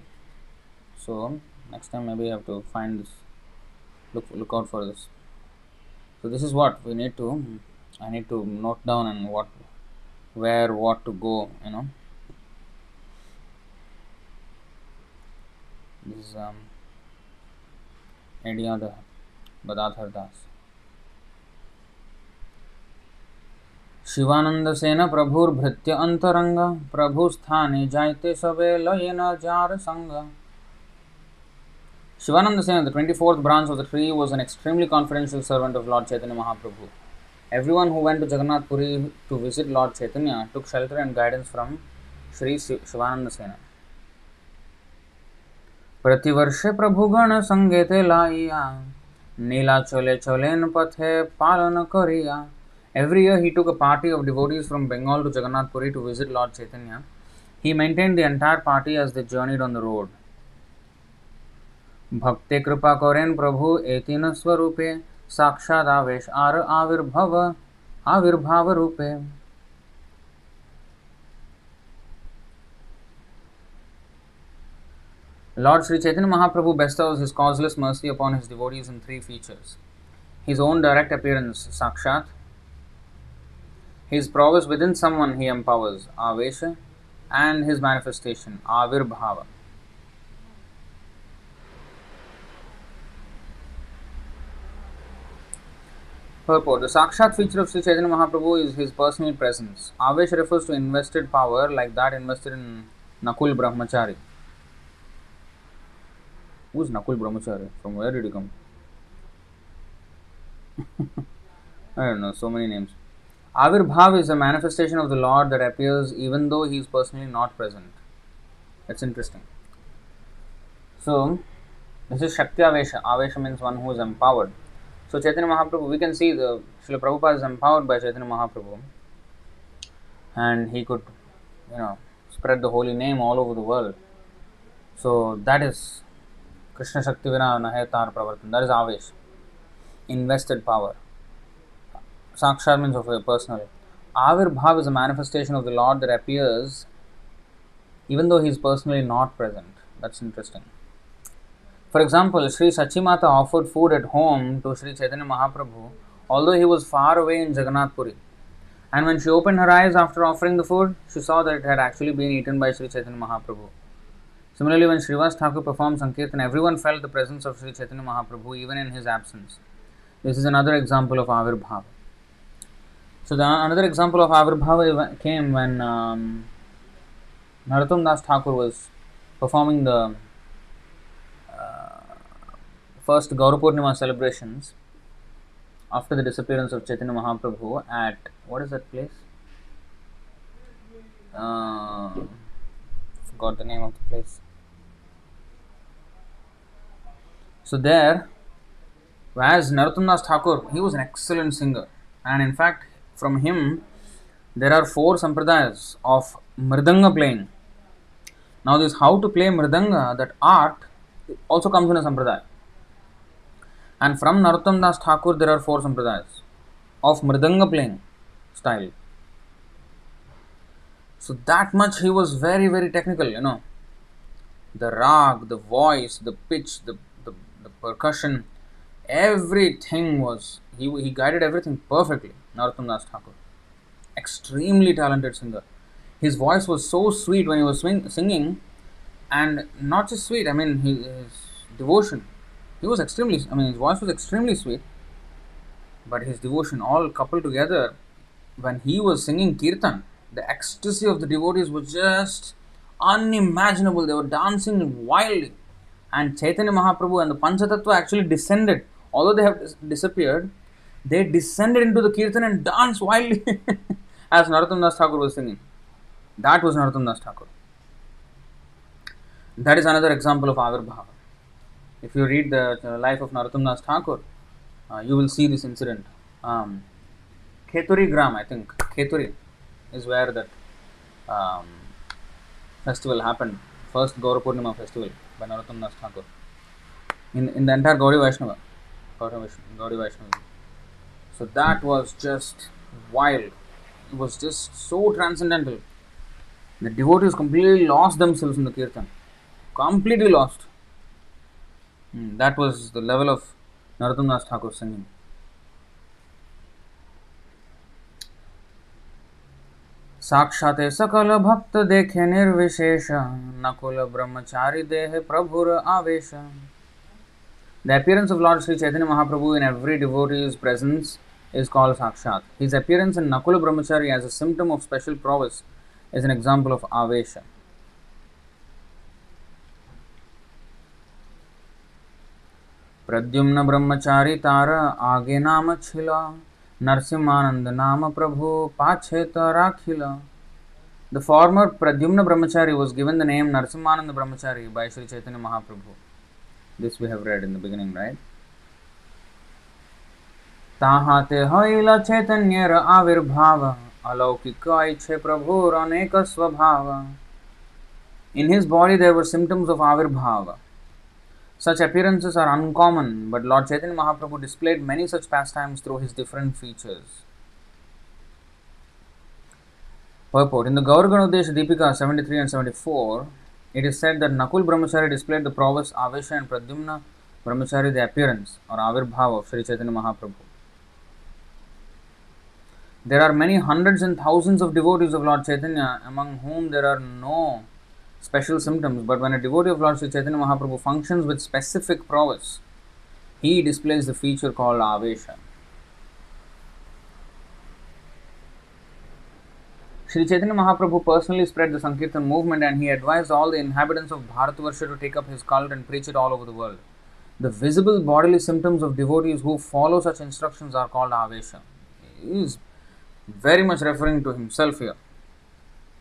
So next time maybe I have to find this. Look out for this. So this is what we need to. I need to note down and what to go. This is Ediyadaha, Gadadhar Das. Shivananda Sena Prabhur Bhritya Antaranga Prabhu Sthani Jaite Sabe Layena Jar Sangha. Shivananda Sena, the 24th branch of the tree, was an extremely confidential servant of Lord Chaitanya Mahaprabhu. Everyone who went to Jagannath Puri to visit Lord Chaitanya took shelter and guidance from Sri Shivananda Sena. Prativarshe Prabhugana Sangete Laiya Nila Chole Cholen Pathe Palana Koriya. Every year he took a party of devotees from Bengal to Jagannath Puri to visit Lord Chaitanya. He maintained the entire party as they journeyed on the road. Bhakte Kripa Koren Prabhu Etina Swarupe Sakshad Avesh Ar Avirbhava Rupe. Lord Sri Chaitanya Mahaprabhu bestows his causeless mercy upon his devotees in three features: his own direct appearance, Sakshat; his prowess within someone he empowers, Avesha; and his manifestation, Avirbhava. Purport: the Sakshat feature of Sri Chaitanya Mahaprabhu is his personal presence. Avesha refers to invested power like that invested in Nakul Brahmachari. Who is Nakul Brahmachari? From where did he come? I don't know, so many names. Avirbhav is a manifestation of the Lord that appears even though he is personally not present. That's interesting. So, this is Shakti Avesha. Avesha means one who is empowered. So, Chaitanya Mahaprabhu, we can see the Srila Prabhupada is empowered by Chaitanya Mahaprabhu, and he could, spread the holy name all over the world. So, that is Krishna Shakti Vina Nahetar Pravartan. That is Avesh, invested power. Sakshat means of a personal. Avirbhav is a manifestation of the Lord that appears even though he is personally not present. That's interesting. For example, Sri Sachimata offered food at home to Sri Chaitanya Mahaprabhu, although he was far away in Jagannath Puri. And when she opened her eyes after offering the food, she saw that it had actually been eaten by Sri Chaitanya Mahaprabhu. Similarly, when Srivas Thakur performed Sankirtan, everyone felt the presence of Sri Chaitanya Mahaprabhu even in his absence. This is another example of Avirbhava. So, another example of Avirbhava came when Narutom Das Thakur was performing the first Gaurapurnima celebrations after the disappearance of Chaitanya Mahaprabhu at, what is that place? Forgot the name of the place. So there, as Narutom Das Thakur, he was an excellent singer, and in fact, from him, there are 4 sampradayas of mridanga playing. Now, this how to play mridanga, that art, also comes in a sampradaya. And from Narutom Das Thakur, there are 4 sampradayas of mridanga playing style. So that much he was very, very technical, The rag, the voice, the pitch, the percussion, everything was, he guided everything perfectly. Narutom Das Thakur, extremely talented singer. His voice was so sweet when he was singing, and not just sweet, his devotion. He was his voice was extremely sweet, but his devotion all coupled together. When he was singing Kirtan, the ecstasy of the devotees was just unimaginable. They were dancing wildly. And Chaitanya Mahaprabhu and the Panchatattva actually descended. Although they have disappeared, they descended into the Kirtan and danced wildly as Narutom Das Thakur was singing. That was Narutom Das Thakur. That is another example of Avirbhava. If you read the life of Narutom Das Thakur, you will see this incident. Kheturi Gram, I think. Kheturi is where that festival happened. First Gaurapurnima festival by Narotam Das Thakur. In the entire Gaudiya Vaishnava. So that was just wild. It was just so transcendental. The devotees completely lost themselves in the Kirtan. Completely lost. That was the level of Narotam Das Thakur singing. साक्षाते सकल भक्त देखे निर्विशेष नकुल ब्रह्मचारी देह प्रभुर आवेश. The appearance of Lord Sri Chaitanya Mahaprabhu in every devotee's presence is called Sakshat. His appearance in Nakula Brahmachari as a symptom of special prowess is an example of Avesha. Pradyumna Brahmachari Tara Age Nama Chila Narsimhanand Nama Prabhu Pacheta Rakhila. The former Pradyumna Brahmachari was given the name Narsimhanand Brahmachari by Sri Chaitanya Mahaprabhu. This we have read in the beginning, right? Tahate Haila Chaitanyara Avirbhava Alaukika Ichhe Prabhur Aneka Swabhava. In his body there were symptoms of Avirbhava. Such appearances are uncommon, but Lord Chaitanya Mahaprabhu displayed many such pastimes through his different features. Purport. In the Gaur Ganodesha Deepika 73 and 74, it is said that Nakul Brahmachari displayed the prowess, Avesha and Pradyumna Brahmachari the appearance or Avirbhava of Sri Chaitanya Mahaprabhu. There are many hundreds and thousands of devotees of Lord Chaitanya among whom there are no special symptoms, but when a devotee of Lord Sri Chaitanya Mahaprabhu functions with specific prowess, he displays the feature called Avesha. Sri Chaitanya Mahaprabhu personally spread the Sankirtan movement and he advised all the inhabitants of Bharatvarsha to take up his cult and preach it all over the world. The visible bodily symptoms of devotees who follow such instructions are called Avesha. He is very much referring to himself here.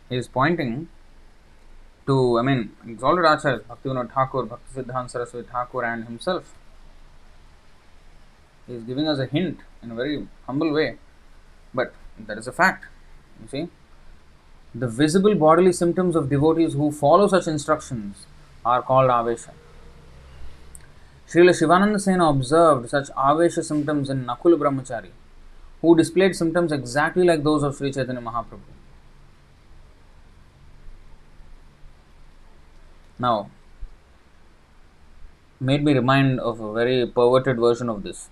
He is pointing to, exalted Acharyas, Bhaktivinoda Thakur, Bhaktisiddhanta Saraswati Thakur and himself. He is giving us a hint in a very humble way, but that is a fact. You see, the visible bodily symptoms of devotees who follow such instructions are called Avesha. Srila Shivananda Sena observed such Avesha symptoms in Nakul Brahmachari, who displayed symptoms exactly like those of Sri Chaitanya Mahaprabhu. Now, made me remind of a very perverted version of this.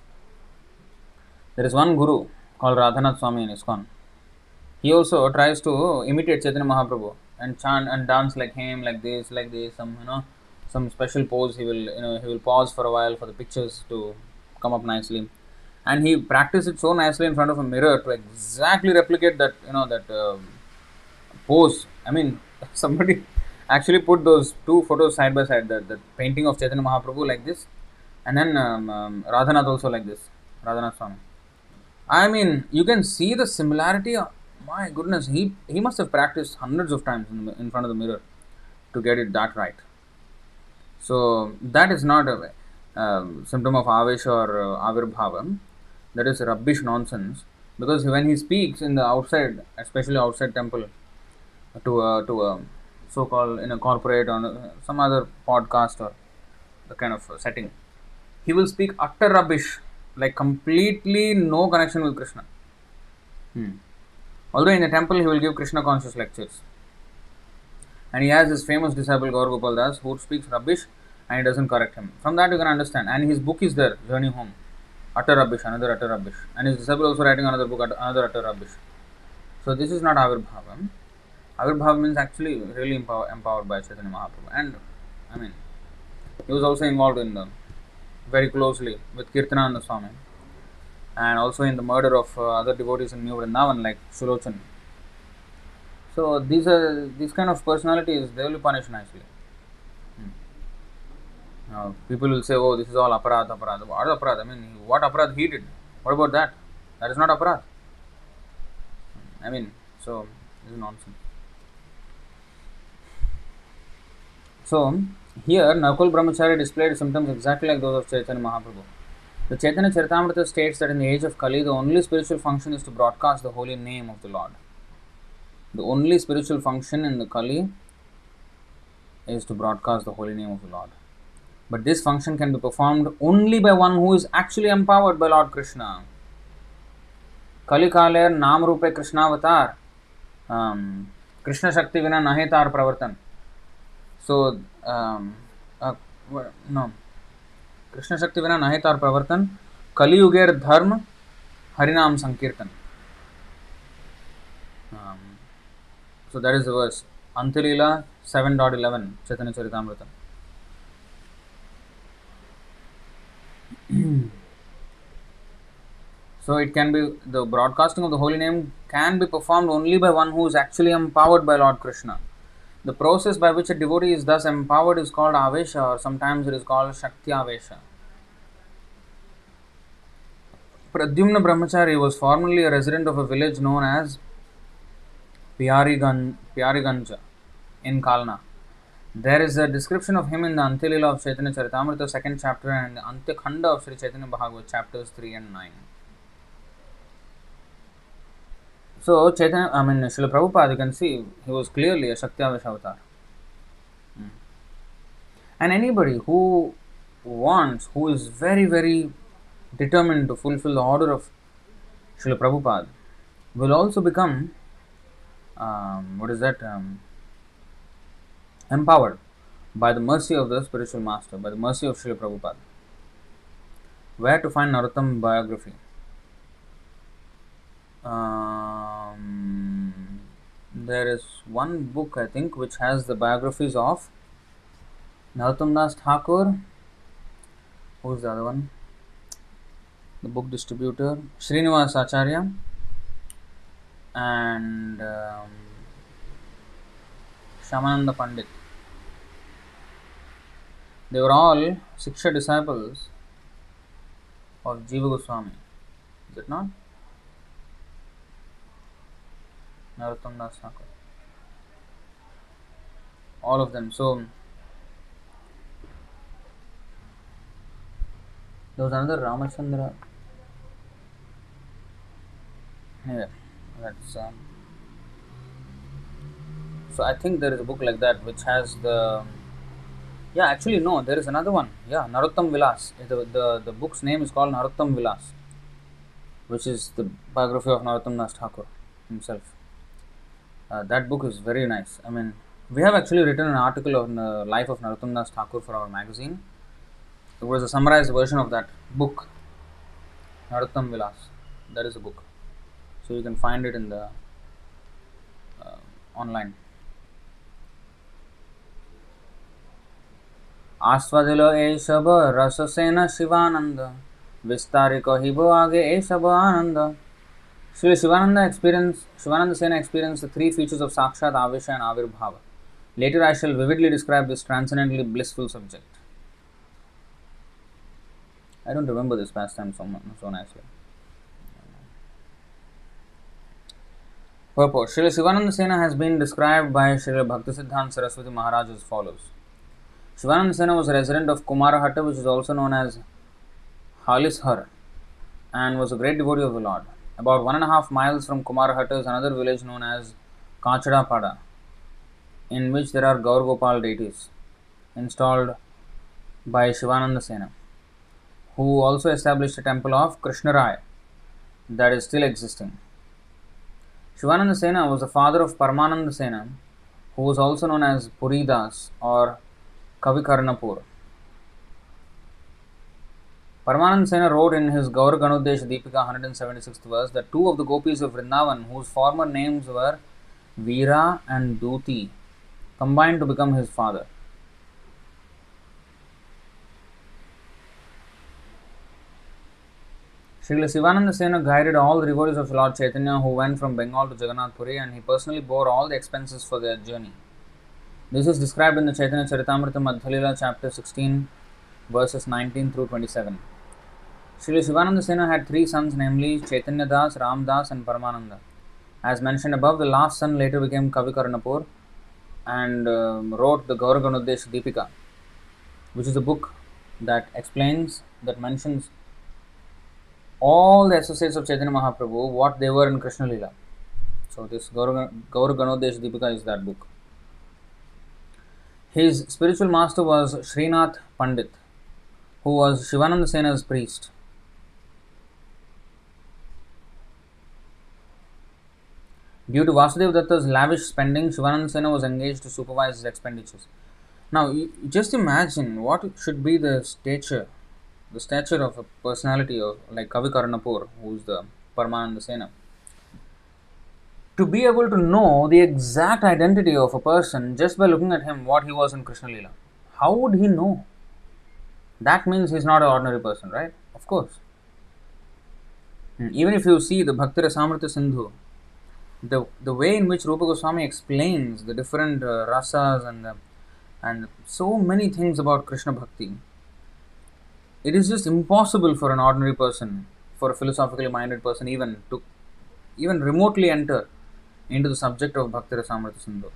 There is one guru called Radhanath Swami in ISKCON. He also tries to imitate Chaitanya Mahaprabhu and chant and dance like him, like this, some special pose. He will pause for a while for the pictures to come up nicely, and he practiced it so nicely in front of a mirror to exactly replicate that pose. Somebody actually put those two photos side by side, the painting of Chaitanya Mahaprabhu like this, and then Radhanath also like this, Radhanath Swami. You can see the similarity. My goodness, he must have practiced hundreds of times in front of the mirror to get it that right. So that is not a symptom of Avesha or Avirbhava. That is rubbish nonsense. Because when he speaks in the outside, especially outside temple, to a so-called in a corporate or some other podcast or the kind of setting, he will speak utter rubbish, like completely no connection with Krishna. Although in the temple he will give Krishna conscious lectures. And he has his famous disciple Gaur Gopal Das who speaks rubbish and he doesn't correct him. From that you can understand. And his book is there, Journey Home. Utter rubbish, another utter rubbish. And his disciple also writing another book, another utter rubbish. So this is not Avirbhava. Avirbhava means actually really empowered by Chaitanya Mahaprabhu. And he was also involved in very closely with Kirtananda Swami. And also in the murder of other devotees in New Vrindavan like Sulochan. So these kind of personalities, they will be punished nicely. Now people will say, oh, this is all aparad. What aparad? What aparad he did? What about that? That is not aparad. So this is nonsense. So here Nakul Brahmachari displayed symptoms exactly like those of Chaitanya Mahaprabhu. The Chaitanya Charitamrita states that in the age of Kali, the only spiritual function is to broadcast the holy name of the Lord. The only spiritual function in the Kali is to broadcast the holy name of the Lord. But this function can be performed only by one who is actually empowered by Lord Krishna. Kali Kaler Naam Rupe Krishnavatar Krishna Shakti Vina Nahetar Pravartan. So, no. Krishna Shakti Vina Nahetar Pravartan Kali Yuger Dharma Harinam Sankirtan. So that is the verse. Antilila 7.11 Chaitanya Charitamrita. So it can be, the broadcasting of the holy name can be performed only by one who is actually empowered by Lord Krishna. The process by which a devotee is thus empowered is called Avesha, or sometimes it is called Shakti Avesha. Pradyumna Brahmachari was formerly a resident of a village known as Pyariganja in Kalna. There is a description of him in the Antilila of Chaitanya Charitamrita, 2nd chapter, and the Antyakhanda of Sri Chaitanya Bhagavat, chapters 3 and 9. So, Srila Prabhupada, you can see, he was clearly a Shakti Avesha avatar. And anybody who is very, very determined to fulfill the order of Srila Prabhupada will also become, empowered by the mercy of the spiritual master, by the mercy of Srila Prabhupada. Where to find Narutom biography? There is one book, I think, which has the biographies of Narutom Das Thakur. Who's the other one? The book distributor, Srinivas Acharya, and Shamananda Pandit. They were all Siksha disciples of Jiva Goswami. Is it not? Narottam Das Thakur. All of them. So, there was another Ramachandra. Anyway, that's. So, I think there is a book like that which has the. Yeah, actually, no, there is another one. Yeah, Narottam Vilas. The book's name is called Narottam Vilas, which is the biography of Narottam Das Thakur himself. That book is very nice. I mean, we have actually written an article on the life of Narottam Das Thakur for our magazine. It was a summarized version of that book, Narottam Vilas. That is a book. So you can find it in the online. आस्वादिलो एषब रससेन Shivanand विस्तारिक हिबो आगे एषब आनंद. Srila Shivananda Sena experienced the three features of Sakshat, Avesha and Avirbhava. Later I shall vividly describe this transcendently blissful subject. I don't remember this pastime so nicely. Purport. Srila Shivananda Sena has been described by Srila Bhaktisiddhanta Saraswati Maharaj as follows. Shivananda Sena was a resident of Kumarahatta, which is also known as Halishar, and was a great devotee of the Lord. About 1.5 miles from Kumarahatta is another village known as Kachadapada, in which there are Gaur Gopal deities installed by Shivananda Sena, who also established a temple of Krishnaraya that is still existing. Shivananda Sena was the father of Paramananda Sena, who was also known as Puridas or Kavikarnapur. Paramananda Sena wrote in his Gaur Ganudesh Deepika 176th verse that two of the gopis of Vrindavan, whose former names were Veera and Duti, combined to become his father. Srila Shivananda Sena guided all the devotees of Lord Chaitanya who went from Bengal to Jagannath Puri, and he personally bore all the expenses for their journey. This is described in the Chaitanya Charitamrita Madhya chapter 16, verses 19 through 27. Srila Shivananda Sena had 3 sons, namely Chaitanya Das, Ram Das and Paramananda. As mentioned above, the last son later became Kavikarnapur and wrote the Gaur Ganudesh Deepika, which is a book that mentions all the associates of Chaitanya Mahaprabhu, what they were in Krishna Leela. So this Gaur Ganudesh Deepika is that book. His spiritual master was Srinath Pandit, who was Shivananda Sena's priest. Due to Vāsudeva Datta's lavish spending, Shivananda Sena was engaged to supervise his expenditures. Now, just imagine what should be the stature of a personality of like Kavikarnapur, who is the Paramananda Sena. To be able to know the exact identity of a person just by looking at him, what he was in Krishna Leela. How would he know? That means he's not an ordinary person, right? Of course. Even if you see the Bhakti Rasamrita Sindhu, the way in which Rupa Goswami explains the different rasas and so many things about Krishna Bhakti, it is just impossible for an ordinary person, for a philosophically minded person even, to even remotely enter into the subject of Bhakti Rasamrita Sindhu.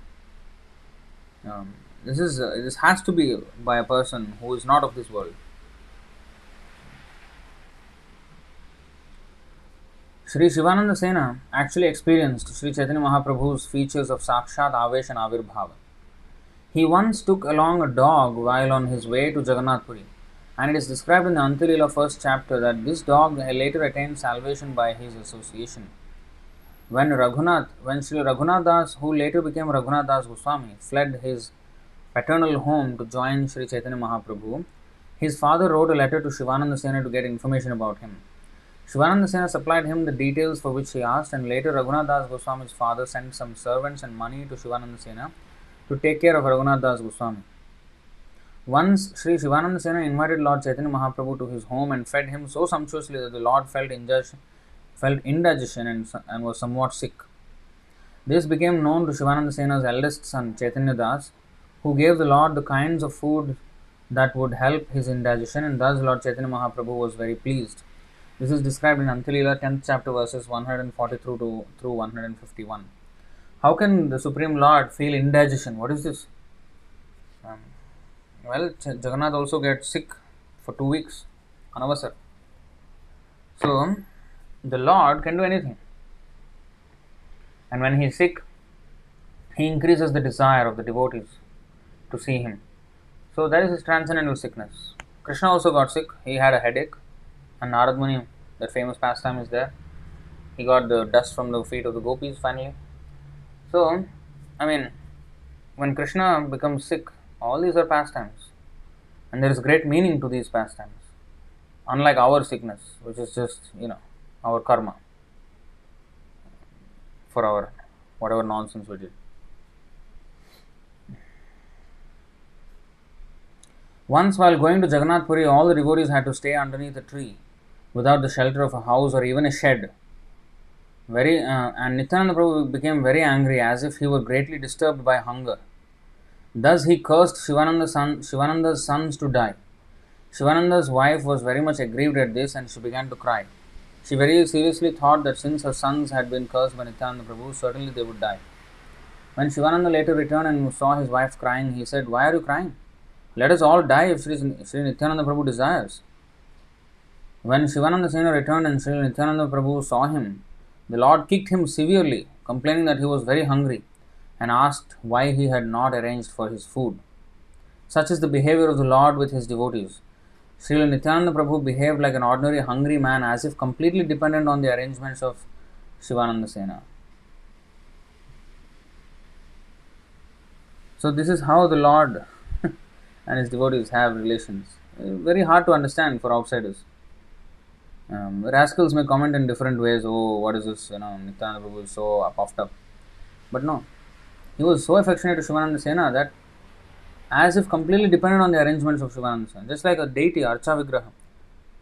This has to be by a person who is not of this world. Sri Shivananda Sena actually experienced Sri Chaitanya Mahaprabhu's features of Sakshat, Avesh and Avirbhava. He once took along a dog while on his way to Jagannath Puri, and it is described in the Antilila first chapter that this dog later attained salvation by his association. When Sri Raghunath Das, who later became Raghunath Das Goswami, fled his paternal home to join Sri Chaitanya Mahaprabhu, his father wrote a letter to Shivananda Sena to get information about him. Shivananda Sena supplied him the details for which he asked, and later Raghunath Das Goswami's father sent some servants and money to Shivananda Sena to take care of Raghunath Das Goswami. Once Sri Shivananda Sena invited Lord Chaitanya Mahaprabhu to his home and fed him so sumptuously that the Lord felt indigestion and was somewhat sick. This became known to Shivananda Sena's eldest son Chaitanya Das, who gave the Lord the kinds of food that would help his indigestion, and thus Lord Chaitanya Mahaprabhu was very pleased. This is described in Antilila 10th chapter verses 140 through 151. How can the Supreme Lord feel indigestion? What is this? Jagannath also gets sick for 2 weeks. Anavasar. So, the Lord can do anything. And when he is sick, he increases the desire of the devotees to see him. So, that is his transcendental sickness. Krishna also got sick. He had a headache. And Narad Muni, that famous pastime, is there. He got the dust from the feet of the gopis finally. So, when Krishna becomes sick, all these are pastimes. And there is great meaning to these pastimes. Unlike our sickness, which is just, our karma. For our whatever nonsense we did. Once while going to Jagannath Puri, all the devotees had to stay underneath a tree without the shelter of a house or even a shed. And Nityananda Prabhu became very angry, as if he were greatly disturbed by hunger. Thus he cursed Shivananda's sons to die. Shivananda's wife was very much aggrieved at this, and she began to cry. She very seriously thought that since her sons had been cursed by Nityananda Prabhu, certainly they would die. When Shivananda later returned and saw his wife crying, he said, "Why are you crying? Let us all die if Sri Nityananda Prabhu desires." When Shivananda Sena returned and Sri Nityananda Prabhu saw him, the Lord kicked him severely, complaining that he was very hungry, and asked why he had not arranged for his food. Such is the behavior of the Lord with his devotees. Srila Nityananda Prabhu behaved like an ordinary hungry man, as if completely dependent on the arrangements of Shivananda Sena. So this is how the Lord and his devotees have relations. Very hard to understand for outsiders. Rascals may comment in different ways. Oh, what is this? Nityananda Prabhu is so puffed up. But no, he was so affectionate to Shivananda Sena that as if completely dependent on the arrangements of Shivananda Sena. Just like a deity, Archa Vigraha,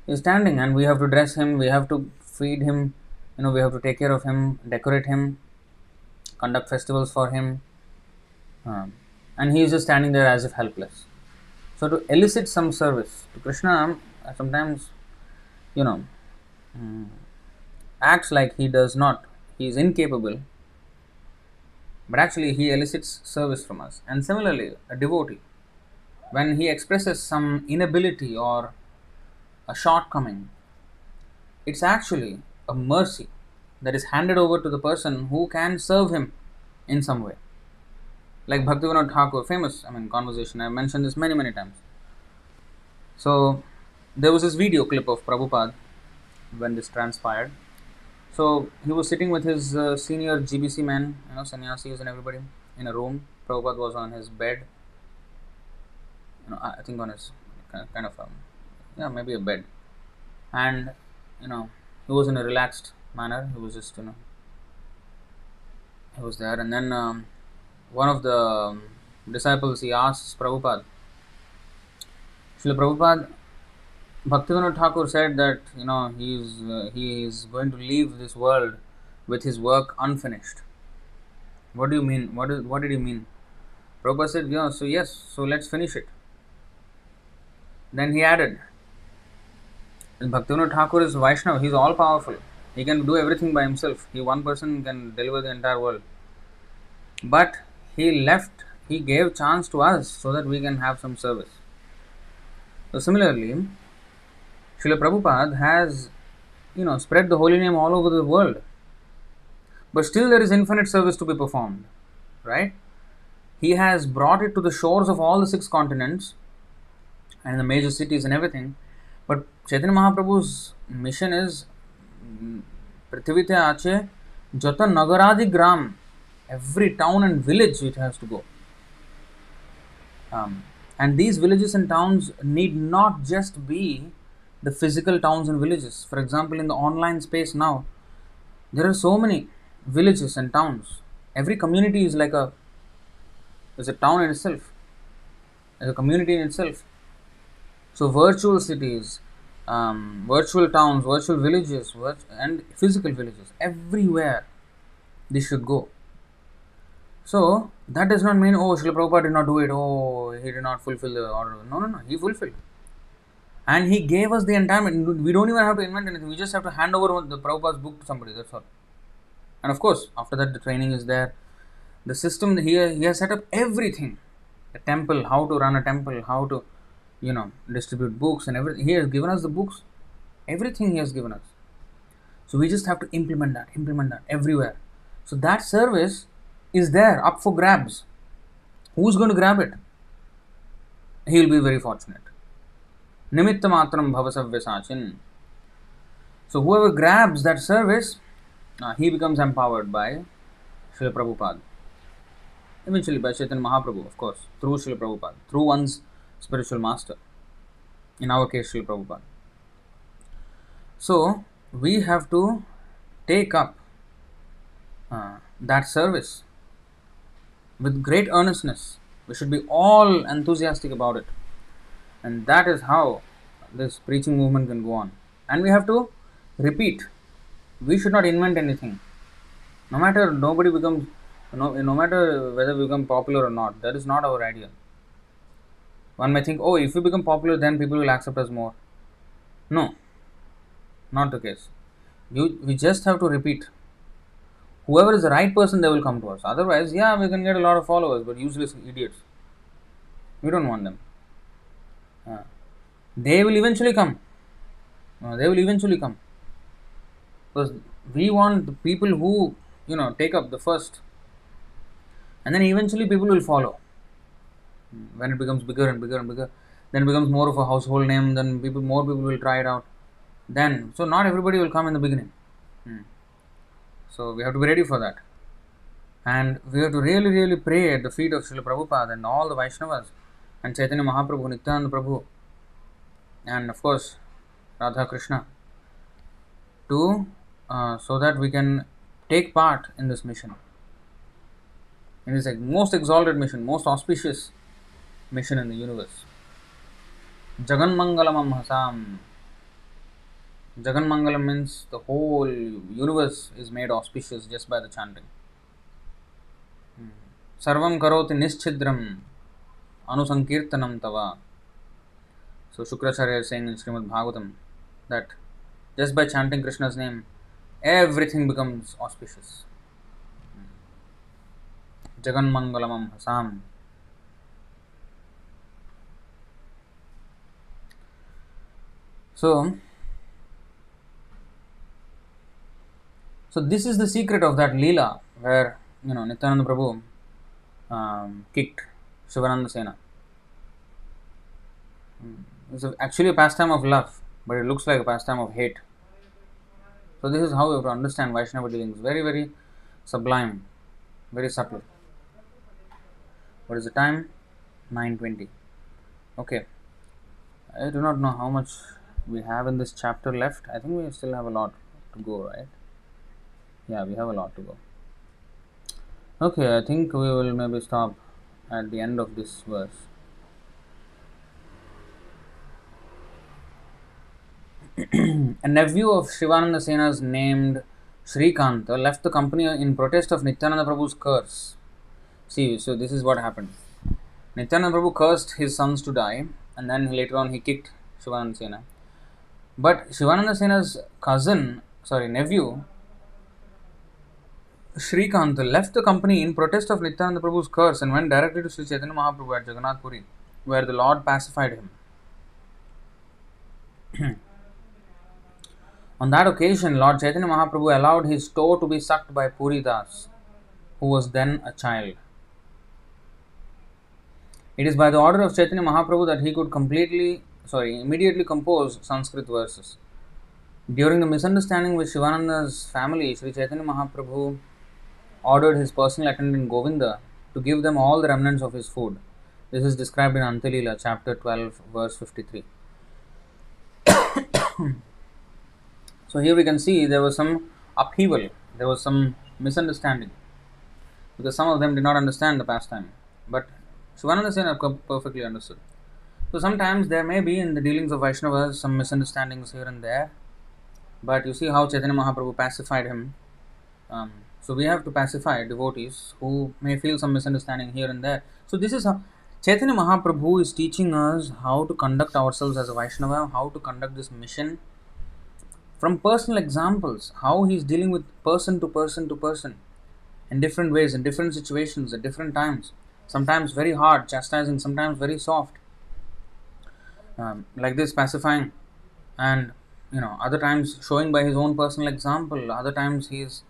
is standing and we have to dress him, we have to feed him, we have to take care of him, decorate him, conduct festivals for him, and he is just standing there as if helpless. So to elicit some service to Krishna, sometimes, acts like he does not, he is incapable, but actually he elicits service from us. And similarly, a devotee, when he expresses some inability or a shortcoming, it's actually a mercy that is handed over to the person who can serve him in some way. Like Bhaktivinoda Thakur, famous, conversation, I have mentioned this many, many times. So, there was this video clip of Prabhupada when this transpired. So, he was sitting with his senior GBC men, sannyasis and everybody in a room. Prabhupada was on his bed, I think on his kind of, maybe a bed. And, he was in a relaxed manner. He was just, he was there. And then one of the disciples, he asks Prabhupada, Srila Prabhupada, Bhaktivinoda Thakur said that, he is going to leave this world with his work unfinished. What do you mean? What did he mean? Prabhupada said, so let's finish it. Then he added, Bhaktivinoda Thakur is Vaishnava, he is all powerful. He can do everything by himself. One person can deliver the entire world. But he gave chance to us so that we can have some service. So similarly, Srila Prabhupada has, spread the holy name all over the world. But still there is infinite service to be performed, right? He has brought it to the shores of all the 6 continents and the major cities and everything. But Chaitanya Mahaprabhu's mission is Prithivite Ache Jata Nagaradi Gram, every town and village it has to go. And these villages and towns need not just be the physical towns and villages. For example, in the online space now, there are so many villages and towns. Every community is a town in itself, is a community in itself. So virtual cities, virtual towns, virtual villages, and physical villages, everywhere they should go. So that does not mean, oh, Srila Prabhupada did not do it, oh, he did not fulfill the order. No, no, no, he fulfilled. And he gave us the entire, we don't even have to invent anything, we just have to hand over the Prabhupada's book to somebody, that's all. And of course, after that, the training is there. The system, he has set up everything. The temple, how to run a temple, how to, distribute books and everything. He has given us the books, everything he has given us. So we just have to implement that everywhere. So that service is there, up for grabs. Who's going to grab it? He will be very fortunate. Nimitta matram bhavasavya. So whoever grabs that service, he becomes empowered by Srila Prabhupada. Eventually by Chaitanya Mahaprabhu, of course, through Srila Prabhupada, through one's spiritual master. In our case, Srila Prabhupada. So we have to take up that service with great earnestness. We should be all enthusiastic about it. And that is how this preaching movement can go on. And we have to repeat. We should not invent anything. No matter whether we become popular or not, that is not our idea. One may think, oh, if we become popular, then people will accept us more. No, not the case. We just have to repeat. Whoever is the right person, they will come to us. Otherwise, yeah, we can get a lot of followers, but useless idiots. We don't want them. They will eventually come. Because we want the people who, take up the first. And then eventually people will follow. When it becomes bigger and bigger and bigger, then it becomes more of a household name, then more people will try it out. So not everybody will come in the beginning. So we have to be ready for that. And we have to really, really pray at the feet of Srila Prabhupada and all the Vaishnavas and Chaitanya Mahaprabhu, Nityananda Prabhu, and of course Radha Krishna, so that we can take part in this mission. It is a most exalted mission, most auspicious mission in the universe. Jagan Mangalam Hasam. Jagan Mangalam means the whole universe is made auspicious just by the chanting. Sarvam karoti nischidram anusankirtanam tava. So Shukracharya is saying in Srimad Bhagavatam that just by chanting Krishna's name, everything becomes auspicious. Jagan Mangalam Hasam. So this is the secret of that Leela where Nityananda Prabhu kicked Shivananda Sena. It's actually a pastime of love, but it looks like a pastime of hate. So this is how we have to understand Vaishnava dealings. Very, very sublime, very subtle. What is the time? 9:20. Okay. I do not know how much we have in this chapter left. I think we still have a lot to go, right? Yeah, we have a lot to go. Okay, I think we will maybe stop at the end of this verse. A nephew of Shivananda Sena's named Srikanta left the company in protest of Nityananda Prabhu's curse. See, so this is what happened. Nityananda Prabhu cursed his sons to die, and then later on he kicked Shivananda Sena. But Shivananda Sena's nephew, Srikanta, left the company in protest of Nityananda Prabhu's curse and went directly to Sri Chaitanya Mahaprabhu at Jagannath Puri, where the Lord pacified him. On that occasion, Lord Chaitanya Mahaprabhu allowed his toe to be sucked by Puri Das, who was then a child. It is by the order of Chaitanya Mahaprabhu that he could immediately compose Sanskrit verses. During the misunderstanding with Shivananda's family, Sri Chaitanya Mahaprabhu ordered his personal attendant Govinda to give them all the remnants of his food. This is described in Untitled Chapter 12, verse 53. So here we can see there was some upheaval, there was some misunderstanding, because some of them did not understand the pastime. But Shivananda Sen perfectly understood. So sometimes there may be in the dealings of Vaishnavas some misunderstandings here and there, but you see how Chaitanya Mahaprabhu pacified him. So we have to pacify devotees who may feel some misunderstanding here and there. So this is how Chaitanya Mahaprabhu is teaching us how to conduct ourselves as a Vaishnava, how to conduct this mission from personal examples, how he is dealing with person to person to person in different ways, in different situations, at different times. Sometimes very hard, chastising, sometimes very soft. Like this, pacifying, and other times showing by his own personal example. Other times he is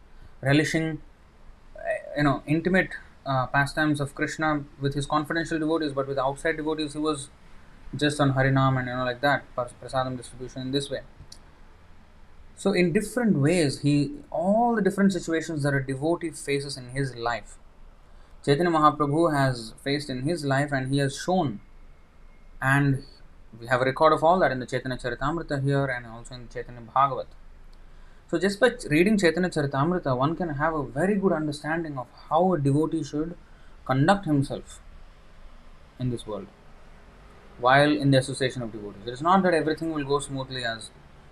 relishing, intimate pastimes of Krishna with his confidential devotees, but with outside devotees he was just on Harinam and like that, prasadam distribution in this way. So in different ways, all the different situations that a devotee faces in his life, Chaitanya Mahaprabhu has faced in his life, and he has shown, and we have a record of all that in the Chaitanya Charitamrita here and also in Chaitanya Bhagavat. So just by reading Chaitanya Charitamrita, one can have a very good understanding of how a devotee should conduct himself in this world while in the association of devotees. It is not that everything will go smoothly as,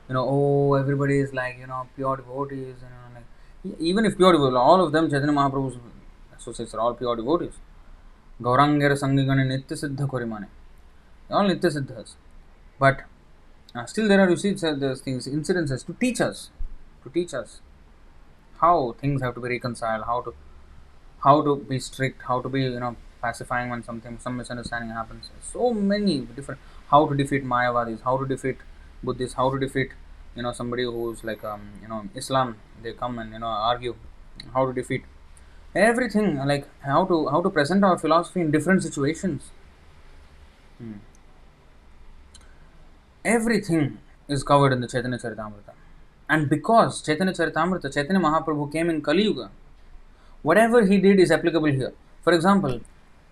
everybody is like, pure devotees, even if pure devotees, all of them, Chaitanya Mahaprabhu's associates are all pure devotees. Gaurangera Sangigani Nitya Siddha Korimane. All Nitya Siddhas. But still there are, there's things, incidences to teach us how things have to be reconciled, how to be strict, how to be, pacifying when some misunderstanding happens. So many different, how to defeat Mayavadis, how to defeat Buddhists, how to defeat, somebody who's like, Islam, they come and, argue, how to defeat everything, like how to present our philosophy in different situations. Everything is covered in the Chaitanya Charitamrita. And because Chaitanya Charitamrita, Chaitanya Mahaprabhu came in Kali Yuga, whatever he did is applicable here. For example,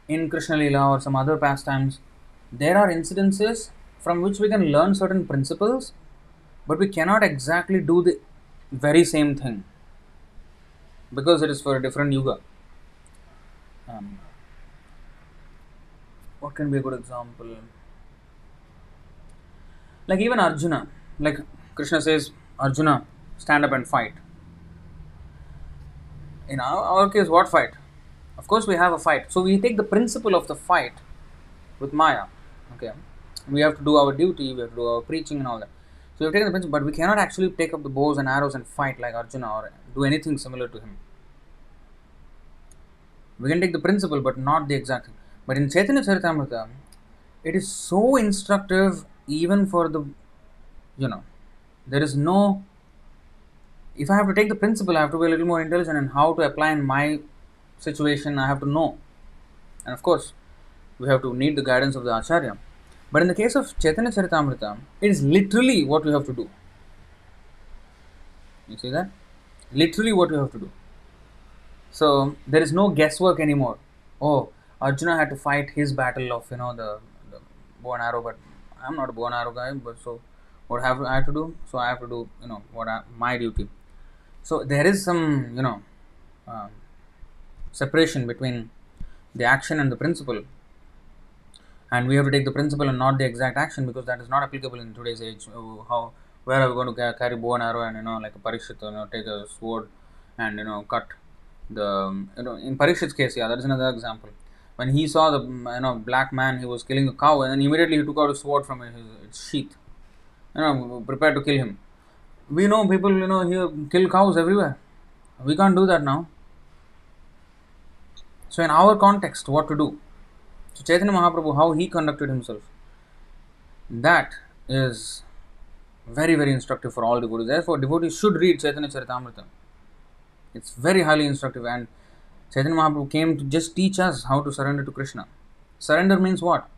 in Krishna Leela or some other pastimes, there are incidences from which we can learn certain principles, but we cannot exactly do the very same thing because it is for a different yuga. What can be a good example? Like even Arjuna, like Krishna says, Arjuna, stand up and fight. In our case, what fight? Of course, we have a fight. So we take the principle of the fight with Maya. Okay, we have to do our duty, we have to do our preaching and all that. So we have taken the principle, but we cannot actually take up the bows and arrows and fight like Arjuna or do anything similar to him. We can take the principle, but not the exact thing. But in Chaitanya Charitamrita, it is so instructive, even for the, there is no. If I have to take the principle, I have to be a little more intelligent in how to apply in my situation. I have to know, and of course, we have to need the guidance of the Acharya. But in the case of Chaitanya Charitamrita, it is literally what we have to do. You see that? Literally what we have to do. So there is no guesswork anymore. Oh, Arjuna had to fight his battle of the bow and arrow, but I'm not a bow and arrow guy. But so what have I to do? So I have to do my duty. So there is some separation between the action and the principle, and we have to take the principle and not the exact action, because that is not applicable in today's age. Where are we going to carry bow and arrow and like a Parikshit, take a sword and cut the in Parikshit's case, that is another example. When he saw the black man, he was killing a cow, and then immediately he took out a sword from its sheath, prepared to kill him. We know people here kill cows everywhere. We can't do that now. So in our context, what to do? So Chaitanya Mahaprabhu, how he conducted himself, that is very, very instructive for all devotees. Therefore, devotees should read Chaitanya Charitamrita. It's very highly instructive, and Chaitanya Mahaprabhu came to just teach us how to surrender to Krishna. Surrender means what?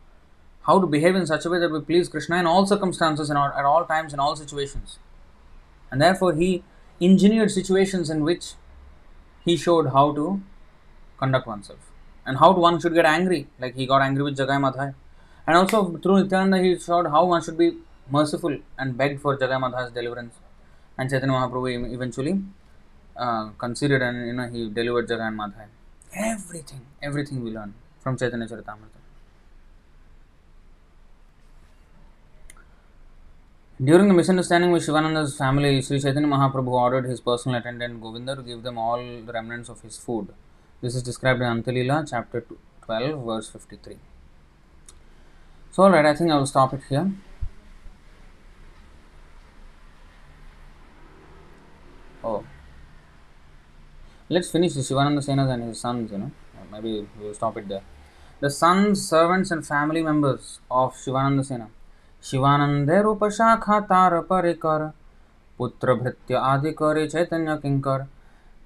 How to behave in such a way that we please Krishna in all circumstances and at all times, in all situations. And therefore, he engineered situations in which he showed how to conduct oneself. and how one should get angry, like he got angry with Jagai Madhai. And also through Nityananda he showed how one should be merciful and begged for Jagai Madhai's deliverance. And Chaitanya Mahaprabhu eventually considered, and he delivered Jagai Madhai. Everything we learn from Chaitanya Charitamrita. During the misunderstanding with Shivananda's family, Sri Chaitanya Mahaprabhu ordered his personal attendant Govinda to give them all the remnants of his food. This is described in Antalila, chapter 12, verse 53. So, alright, I think I will stop it here. Oh, let's finish the Shivananda Senas and his sons, Maybe we will stop it there. The sons, servants, and family members of Shivananda Sena. Shivanande Rupa Shakha Tara Parikar Putra Bhritya Adikari Chaitanya Kinkar.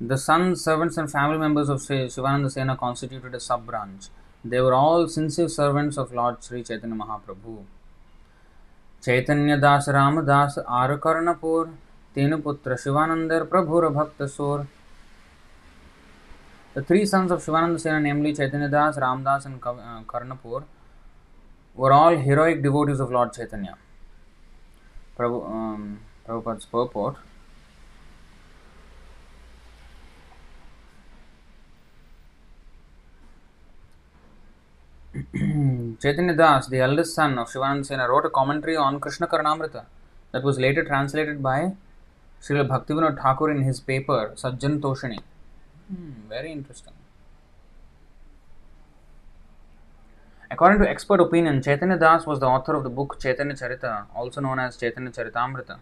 The sons, servants, and family members of Shivananda Sena constituted a sub-branch. They were all sincere servants of Lord Sri Chaitanya Mahaprabhu. Chaitanya Das Rama Das Arakarnapur Tenu Putra Shivanandar Prabhura Bhakta Sur. The three sons of Shivananda Sena, namely Chaitanya Das, Ramdas, and Karnapur, were all heroic devotees of Lord Chaitanya. Prabhupada's purport. Chaitanya Das, the eldest son of Shivananda Sena, wrote a commentary on Krishnakaranam that was later translated by Srila Bhaktivinoda Thakur in his paper Sajjan Toshani. Very interesting. According to expert opinion, Chaitanya Das was the author of the book Chaitanya Charita, also known as Chaitanya Charitamrita,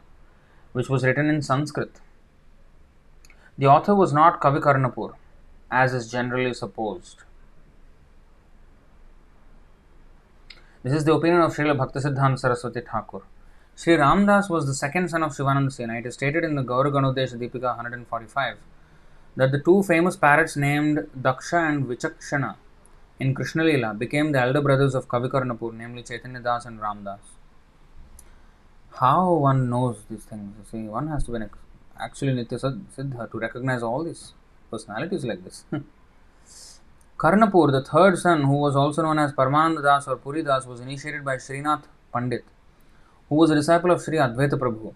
which was written in Sanskrit. The author was not Kavi Karnapur, as is generally supposed. This is the opinion of Srila Bhaktisiddhanta Saraswati Thakur. Sri Ramdas was the second son of Shivananda Sena. It is stated in the Gauraganodesha Deepika 145 that the two famous parrots named Daksha and Vichakshana in Krishna Leela became the elder brothers of Kavi Karnapur, namely Chaitanya Das and Ramdas. How one knows these things? You see, one has to be actually Nitya Siddha to recognize all these personalities like this. Karnapur, the third son, who was also known as Paramananda Das or Puri Das, was initiated by Srinath Pandit, who was a disciple of Sri Advaita Prabhu.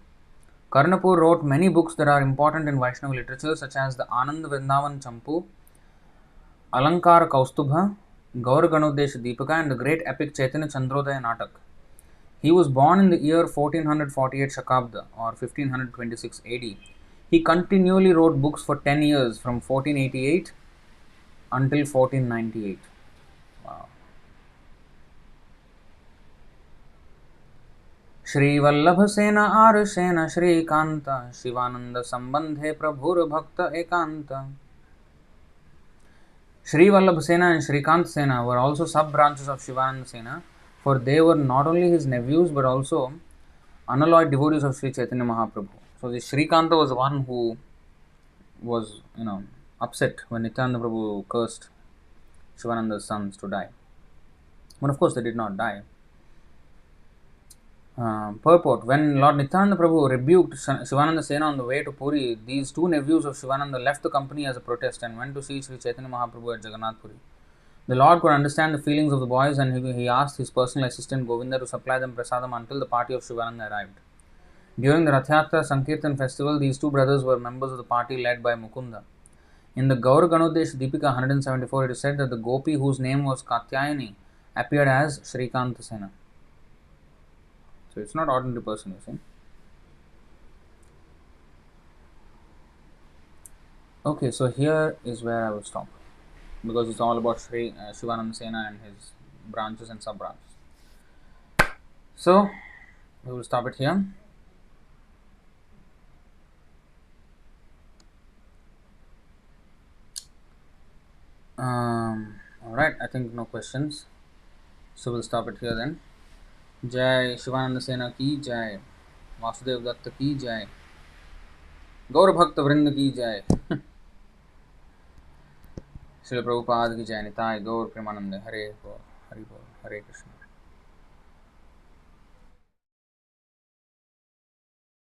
Karnapur wrote many books that are important in Vaishnava literature, such as the Anand Vrindavan Champu, Alankara Kaustubha, Gauraganodesha Deepika, and the great epic Chaitanya Chandrodaya Natak. He was born in the year 1448 Shakabda or 1526 AD. He continually wrote books for 10 years from 1488 until 1498. Wow. Shri Vallabha Sena Arasena Shri Kanta Shivananda Sambandhe Prabhur Bhakta Ekanta. Shri Vallabha Sena and Shri Kanta Sena were also sub-branches of Shivananda Sena, for they were not only his nephews but also unalloyed devotees of Sri Chaitanya Mahaprabhu. So the Shri Kanta was the one who was, upset when Nityananda Prabhu cursed Shivananda's sons to die. But of course they did not die. Purport. When Lord Nityananda Prabhu rebuked Shivananda Sena on the way to Puri, these two nephews of Shivananda left the company as a protest and went to see Sri Chaitanya Mahaprabhu at Jagannath Puri. The Lord could understand the feelings of the boys and he asked his personal assistant Govinda to supply them prasadam until the party of Shivananda arrived. During the Rath Yatra Sankirtan festival, these two brothers were members of the party led by Mukunda. In the Gauraganodesha Deepika 174, it is said that the Gopi whose name was Katyayani appeared as Srikanta Sena. So it's not ordinary person, you see. Okay, so here is where I will stop, because it's all about Shivananda Sena and his branches and sub-branches. So we will stop it here. Alright, I think no questions. So we'll stop it here then. Jai Shivananda Sena ki jai. Vāsudeva Datta ki jai. Gaur Bhakta Vrinda ki jai. Srila Prabhupada ki jai. Nitai Gaur Premanande. Hare Bol, Hare Bol, Hare Krishna.